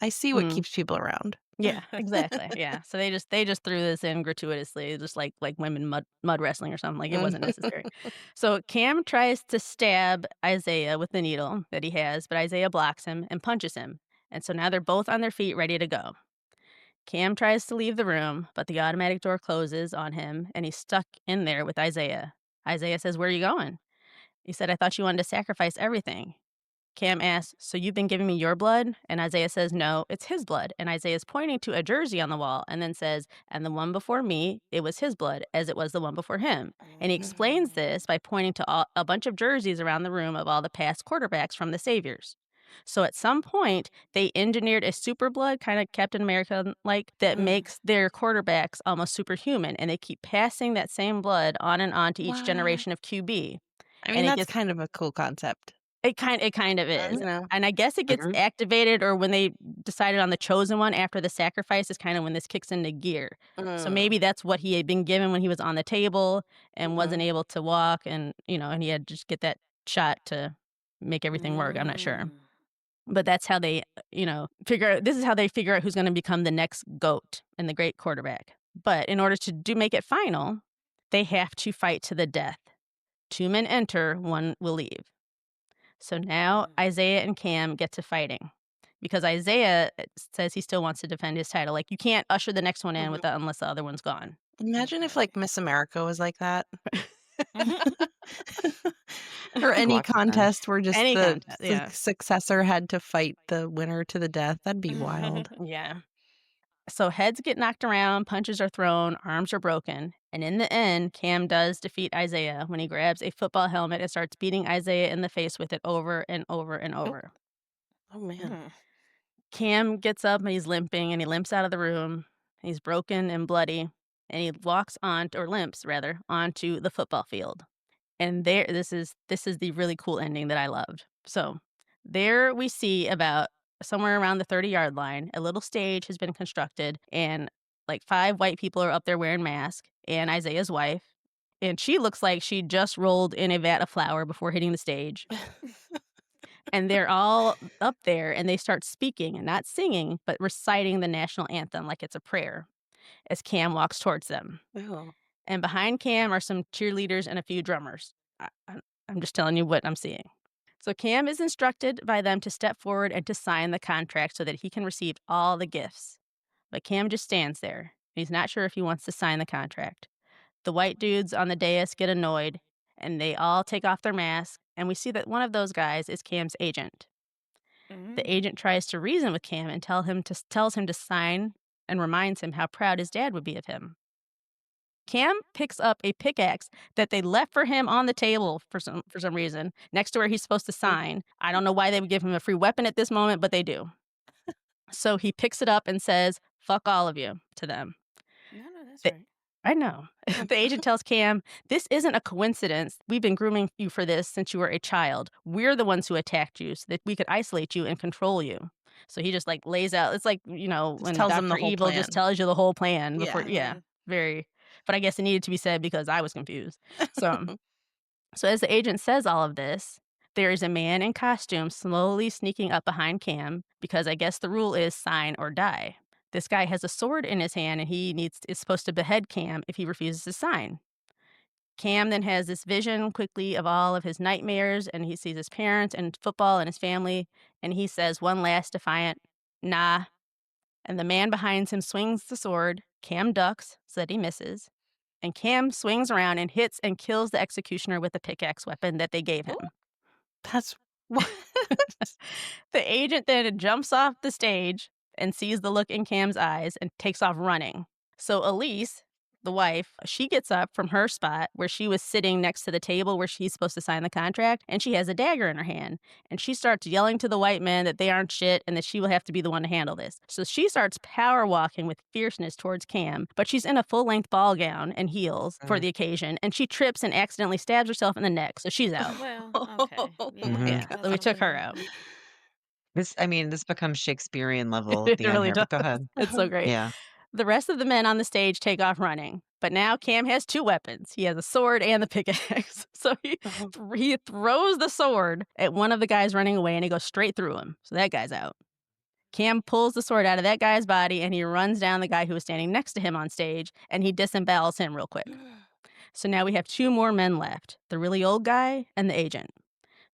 I see what Mhm. keeps people around." Yeah, exactly, yeah. So they just threw this in gratuitously, just like women mud wrestling or something, like, it Mm. wasn't necessary. So Cam tries to stab Isaiah with the needle that he has, but Isaiah blocks him and punches him, and so now they're both on their feet ready to go. Cam tries to leave the room, but the automatic door closes on him, and he's stuck in there with Isaiah. Isaiah says, "Where are you going?" He said, "I thought you wanted to sacrifice everything." Cam asks, "So you've been giving me your blood?" And Isaiah says, "No, it's his blood." And Isaiah is pointing to a jersey on the wall and then says, "And the one before me, it was his blood, as it was the one before him." And he explains this by pointing to a bunch of jerseys around the room of all the past quarterbacks from the Saviors. So at some point, they engineered a super blood, kind of Captain America like, that Mm. makes their quarterbacks almost superhuman. And they keep passing that same blood on and on to each What? generation of QB. I mean, And it that's gets kind of a cool concept, it kind of is, you know? and I guess it gets Mhm. activated or when they decided on the chosen one after the sacrifice is kinda when this kicks into gear. So Mm. maybe that's what he had been given when he was on the table and Mhm. wasn't able to walk and he had to just get that shot to make everything work, I'm not sure. Mm. But that's how they, this is how they figure out who's gonna become the next GOAT and the great quarterback. But in order to make it final, they have to fight to the death. 2 men enter, 1 will leave. So now Mm. Isaiah and Cam get to fighting because Isaiah says he still wants to defend his title. Like, you can't usher the next one in Mhm. unless the other one's gone. Imagine if, Okay. like, Miss America was like that. Mhm. Or I'd any watch that. contest where just Any the contest, the yeah. successor had to fight the winner to the death. That'd be wild. Yeah. So heads get knocked around, punches are thrown, arms are broken, and in the end, Cam does defeat Isaiah when he grabs a football helmet and starts beating Isaiah in the face with it over and over and Oh, over. oh, man. Mm. Cam gets up and he's limping and he limps out of the room. He's broken and bloody, and he walks on, or limps rather, onto the football field. And there, this is the really cool ending that I loved. So there we see about somewhere around the 30-yard line, a little stage has been constructed, and like 5 white people are up there wearing masks, and Isaiah's wife. And she looks like she just rolled in a vat of flour before hitting the stage. And they're all up there and they start speaking and not singing, but reciting the national anthem like it's a prayer as Cam walks towards them. Oh. And behind Cam are some cheerleaders and a few drummers. I'm just telling you what I'm seeing. So Cam is instructed by them to step forward and to sign the contract so that he can receive all the gifts. But Cam just stands there. He's not sure if he wants to sign the contract. The white dudes on the dais get annoyed and they all take off their masks. And we see that one of those guys is Cam's agent. The Mm. agent tries to reason with Cam and tells him to sign and reminds him how proud his dad would be of him. Cam picks up a pickaxe that they left for him on the table for some reason, next to where he's supposed to sign. I don't know why they would give him a free weapon at this moment, but they do. So he picks it up and says, "Fuck all of you," to them. No, that's The right. I know. The agent tells Cam, "This isn't a coincidence. We've been grooming you for this since you were a child. We're the ones who attacked you so that we could isolate you and control you." So he just like lays out. It's like, Just when tells them the Dr. whole Evil just plan. tells you the whole plan before. Yeah. Yeah, Mhm. very. But I guess it needed to be said because I was confused. So, so as the agent says all of this, there is a man in costume slowly sneaking up behind Cam because I guess the rule is sign or die. This guy has a sword in his hand and is supposed to behead Cam if he refuses to sign. Cam then has this vision quickly of all of his nightmares, and he sees his parents and football and his family, and he says one last defiant, "Nah." And the man behind him swings the sword. Cam ducks so that he misses, and Cam swings around and hits and kills the executioner with the pickaxe weapon that they gave Oh, him. that's what? The agent then jumps off the stage and sees the look in Cam's eyes and takes off running. So Elise, the wife, she gets up from her spot where she was sitting next to the table where she's supposed to sign the contract, and she has a dagger in her hand. And she starts yelling to the white men that they aren't shit and that she will have to be the one to handle this. So she starts power walking with fierceness towards Cam, but she's in a full-length ball gown and heels for Mm. the occasion, and she trips and accidentally stabs herself in the neck, so she's out. Well, okay. Oh Yeah, my Mhm. Yeah, so that's we took something her else. out. This becomes Shakespearean level at It the end really here, does. but go ahead. It's so great. Yeah. The rest of the men on the stage take off running, but now Cam has 2 weapons. He has a sword and the pickaxe. So God. he throws the sword at one of the guys running away, and it goes straight through him. So that guy's out. Cam pulls the sword out of that guy's body, and he runs down the guy who was standing next to him on stage, and he disembowels him real quick. So now we have 2 more men left, the really old guy and the agent.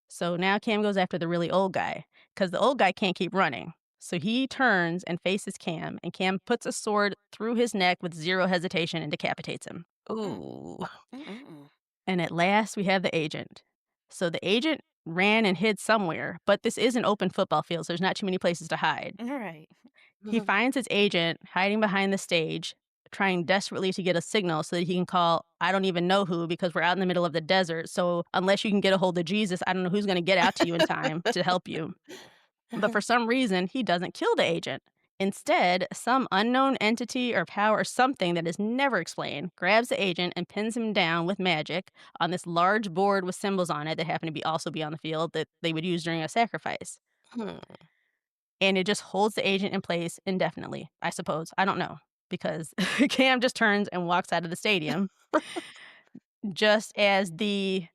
So now Cam goes after the really old guy because the old guy can't keep running. So he turns and faces Cam, and Cam puts a sword through his neck with zero hesitation and decapitates him. Mm. Ooh. Mm-mm. And at last, we have the agent. So the agent ran and hid somewhere, but this is an open football field, so there's not too many places to hide. Right. He finds his agent hiding behind the stage, trying desperately to get a signal so that he can call I don't even know who because we're out in the middle of the desert. So unless you can get a hold of Jesus, I don't know who's going to get out to you in time to help you. But for some reason, he doesn't kill the agent. Instead, some unknown entity or power or something that is never explained grabs the agent and pins him down with magic on this large board with symbols on it that happen to also be on the field that they would use during a sacrifice. Hmm. And it just holds the agent in place indefinitely, I suppose. I don't know because Cam just turns and walks out of the stadium just as the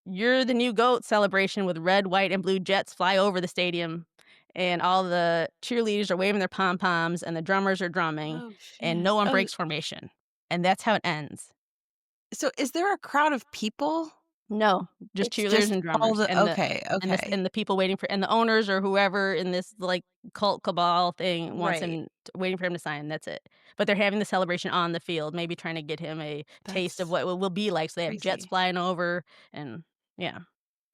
"You're the new GOAT" celebration with red, white, and blue jets fly over the stadium, and all the cheerleaders are waving their pom-poms, and the drummers are drumming, Oh, and shit. no one Oh, breaks formation. And that's how it ends. so is there a crowd of people No, just It's cheerleaders just and all drummers, the okay, okay. and the people waiting for and the owners or whoever in this, like, cult cabal thing wants Right. him waiting for him to sign, that's it. But they're having the celebration on the field, maybe trying to get him a taste of That's what it will be like, so they have jets crazy. flying over and yeah.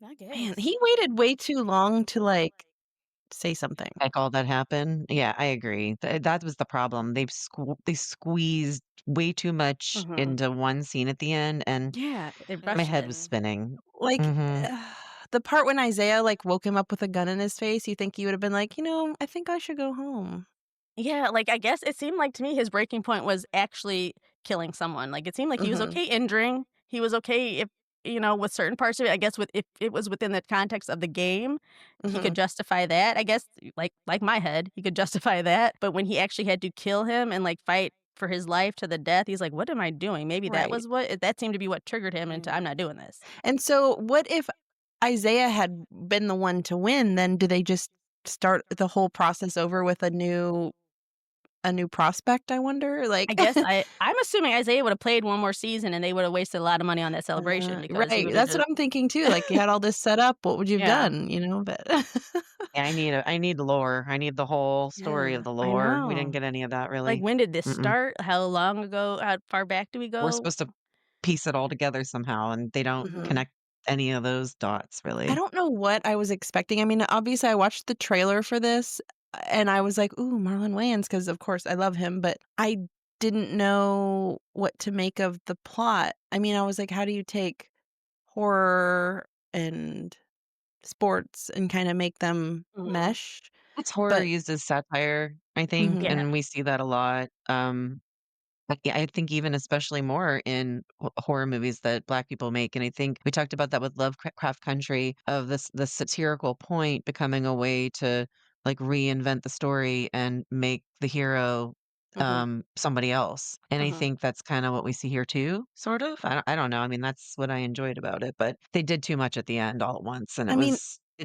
I Man, guess. he waited way too long to, like, say something. Like all that happened. Yeah, I agree. That was the problem. They squeezed way too much Mhm. into one scene at the end, and Yeah, they my rushed head it. was spinning. Like, Mhm. the part when Isaiah, like, woke him up with a gun in his face, you think he would have been like, I think I should go home." Yeah, like, I guess it seemed like to me his breaking point was actually killing someone, like, it seemed like he was Mhm, okay injuring, he was okay if with certain parts of it, I guess with if it was within the context of the game, he could mhm. justify that, I guess, like my head, he could justify that, but when he actually had to kill him and, like, fight for his life to the death, he's like, "What am I doing?" Maybe Right. that seemed to be what triggered him into, "I'm Mm. not doing this." And so, what if Isaiah had been the one to win, then do they just start the whole process over with a new prospect, I wonder? I Like guess I'm assuming Isaiah would have played one more season and they would have wasted a lot of money on that celebration because he right, would have that's just what I'm thinking too, like, you had all this set up, what would you have yeah. done, But Yeah, I need lore. I need the whole story of Yeah. the I lore. We didn't know. get any of that Like, really. when did this Mm-mm. start? How long ago how far back do we We're go? supposed to piece it all together somehow, and they don't Mhm. connect any of those dots I really. don't know what I was expecting. I mean, obviously, I watched the trailer for this, and I was like, "Ooh, Marlon Wayans," because of course I love him, but I didn't know what to make of the plot. I mean, I was like, how do you take horror and sports and kinda make them Mhm. mesh? It's horror But used as satire, I think, mhm, Yeah. and we see that a lot. But yeah, I think even especially more in horror movies that Black people make, and I think we talked about that with Lovecraft Country of this the satirical point becoming a way to like reinvent the story and make the hero mhm. somebody else. And I Mhm. think that's kind of what we see here too, sort of. I don't know. I mean, that's what I enjoyed about it, but they did too much at the end all at once, and I mean,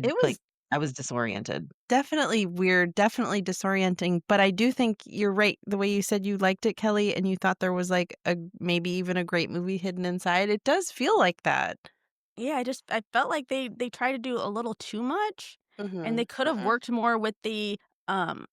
it like was I was disoriented. definitely weird, definitely disorienting, but I do think you're right, the way you said you liked it, Kelly, and you thought there was, like, a maybe even a great movie hidden inside, it does feel like that. Yeah, I felt like they tried to do a little too much, and they Mhm, could have mhm. worked more um,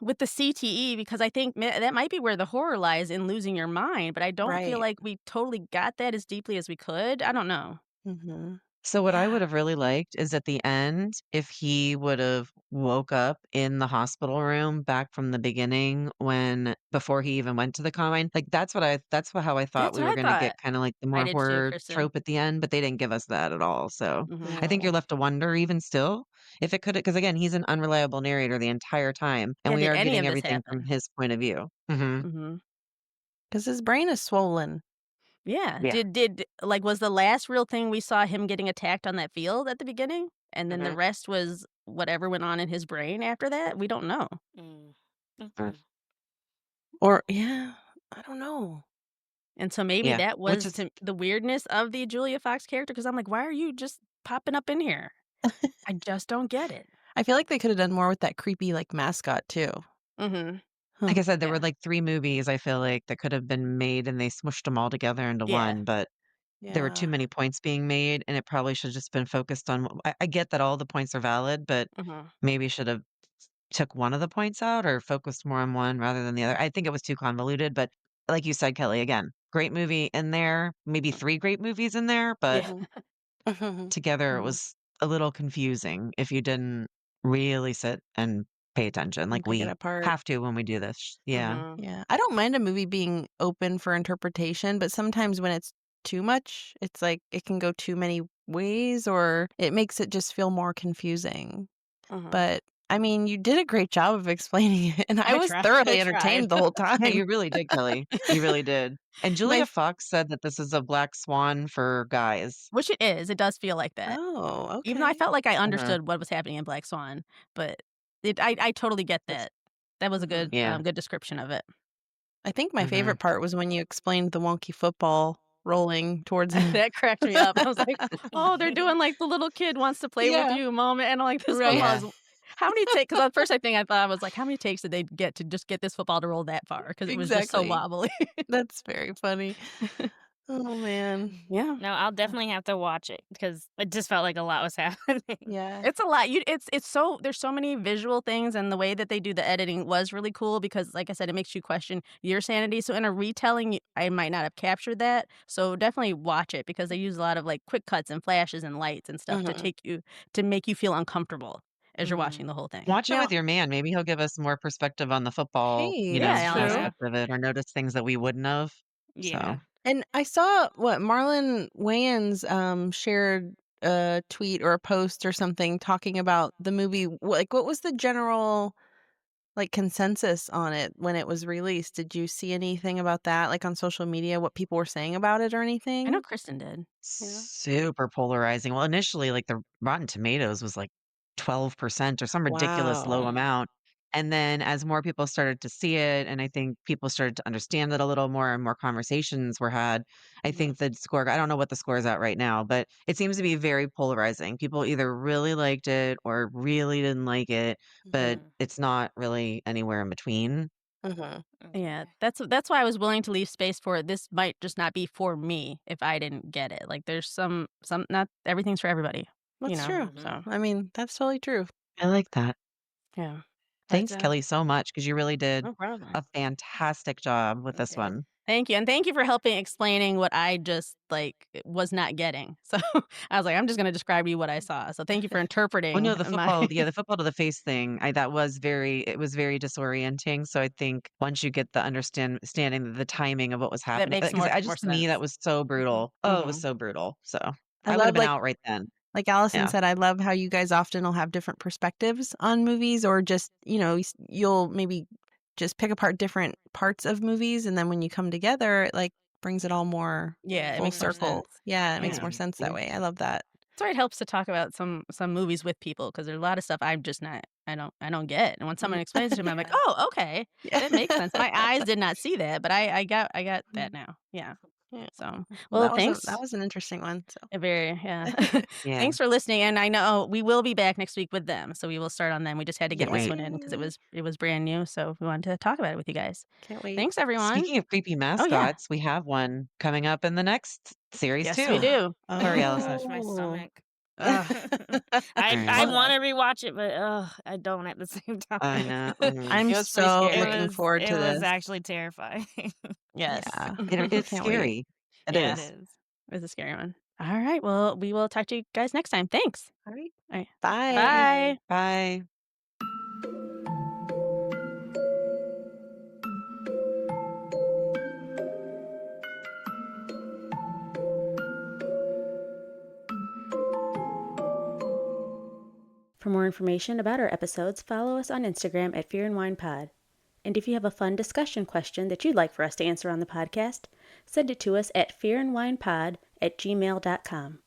with the CTE because I think that might be where the horror lies in losing your mind, but I don't feel Right. like we totally got that as deeply as we could. I don't know. Mhm. So what I Yeah. would have really liked is at the end, if he would have woke up in the hospital room back from the beginning when before he even went to the combine. Like how I thought That's we what were I gonna thought. get kinda like the I more did too, horror Kristen. trope at the end, but they didn't give us that at all. So Mhm. I think you're No. left to wonder even still if it could because again, he's an unreliable narrator the entire time, and Yeah, we did are any getting of this everything from happen? his point of view. Mhm. Mhm. 'Cause his brain is swollen. Yeah. Yeah. Was the last real thing we saw him getting attacked on that field at the beginning? And then the Mhm. rest was whatever went on in his brain after that? We don't know. Mm. Mm. Okay. Or yeah, I don't know. And so maybe Yeah, that which was is to the weirdness of the Julia Fox character because I'm like, "Why are you just popping up in here?" I just don't get it. I feel like they coulda done more with that creepy, like, mascot too. Mhm. like Huh. I said, there were, Yeah. like, 3 movies I feel like that could have been made, and they smushed them all together into Yeah. one, but there were too Yeah. many points being made, and it probably should just been focused on I get that all the points are valid, but Mhm. maybe should have took one of the points out or focused more on one rather than the other. I think it was too convoluted, but like you said, Kelly, again, great movie in there, maybe 3 great movies in there, but Yeah. Mhm. Mhm. together it Mhm. was a little confusing if you didn't really sit and pay attention And like pick it we apart. have to when we do this. Yeah. Mhm. Yeah. I don't mind a movie being open for interpretation, but sometimes when it's too much, it's like it can go too many ways or it makes it just feel more confusing. Mhm. But I mean, you did a great job of explaining it, and I I was tried. I thoroughly tried. entertained the whole Yeah, time. you really did, Kelly. You really did. And My Julia f Fox said that this is a black swan for guys. Which it is, it does feel like that. Oh, Even though I okay. felt like I Uh-huh. understood what was happening in Black Swan, but I totally get That's that. That was a Mhm. yeah. good description of it. I think my Mhm. favorite part was when you explained the wonky football rolling towards him. That cracked me up. I was like, "Oh, they're doing like the little kid wants to play with Yeah, you moment," and I'm like, "This right. football Yeah. is." How many take? Because at first I think I thought I was like, "How many takes did they get to just get this football to roll that far?" Because it was just so Exactly. wobbly. That's very funny. Oh, man. Yeah. No, I'll definitely have to watch it because it just felt like a lot was happening. Yeah. It's a lot. It's so there's so many visual things, and the way that they do the editing was really cool because, like I said, it makes you question your sanity. So in a retelling, I might not have captured that. So definitely watch it because they use a lot of like quick cuts and flashes and lights and stuff Mhm. to make you feel uncomfortable as you're watching Mhm. the whole thing. Watch it Now with your man. Maybe he'll give us more perspective on the football, hey, Yeah, that's true. Yeah. aspect of it or notice things that we wouldn't have. Yeah. So, And I saw Marlon Wayans, shared a tweet or a post or something talking about the movie. Like, what was the general, like, consensus on it when it was released? Did you see anything about that, like, on social media, what people were saying about it or I know anything? Kristen did. Yeah. super polarizing. Well, initially, like, the Rotten Tomatoes was, like, 12% or some ridiculous low Wow. Mm. amount, and then as more people started to see it, and I think people started to understand it a little more and more conversations were had, I Mhm. think the score I don't know what the score is at right now, but it seems to be very polarizing. People either really liked it or really didn't like it, but Mhm. it's not really anywhere in between. Mhm. Yeah, Okay. that's why I was willing to leave space for it. This might just not be for me if I didn't get it. Like there's some not everything's for everybody, you That's know. true. Mhm. So, I mean, that's totally true. I like that. yeah. But Thanks, Kelly, so much because you really did No problem. a fantastic job with You this did. one. thank you. And thank you for helping explaining what I just like was not getting. So, I was like I'm just going to describe to you what I saw. So, thank you for Oh, no, interpreting my the football to the face thing, I that was very it was very disorienting, so I think once you get the standing the timing of what was that happening, makes because I more just to me, that sense. was so brutal. Oh, it was Mhm. so brutal, so I I would have love, been out right then. like Allison Yeah. said, I love how you guys often will have different perspectives on movies or just, you'll maybe just pick apart different parts of movies, and then when you come together, it, like, brings it all more Yeah, it full makes more circle. sense. Yeah, it makes Yeah. more sense that Mhm. way. I love that. So it helps to talk about some movies with people because there's a lot of stuff I'm just not I don't get. And when Mm. someone explains it to me, I'm like, Yeah. "Oh, okay. Yeah. That makes sense." My eyes did not see that, but I got that Mm. now. Yeah. Yeah. So, Well, well, that thanks. was an interesting one, so Very, yeah. Yeah, Thanks for listening. And I know we will be back next week with them. So we will start on them. We just had to get can't this great. one in because wait. it was brand new. So we wanted to talk about it with you guys. Can't wait. Thanks, everyone. Speaking of creepy Oh yeah. mascots, we have one coming up in the next series Yes, we too. do. Oh Sorry, my Allison. gosh, my Oh. stomach. Ugh. I Alright. Well, want to rewatch it, but I don't at the same I time. know, I'm It was pretty so It scary. looking was forward it to was this. actually terrifying. Yes. Yeah. it's Can't wait. scary. It Yeah. It is. is. It was a scary one. All right. Well, we will talk to you guys next time. Thanks. All right. All right. Bye. Bye. Bye. Bye. For more information about our episodes, follow us on Instagram at Fear and Wine Pod. And if you have a fun discussion question that you'd like for us to answer on the podcast, send it to us at fearandwinepod@gmail.com.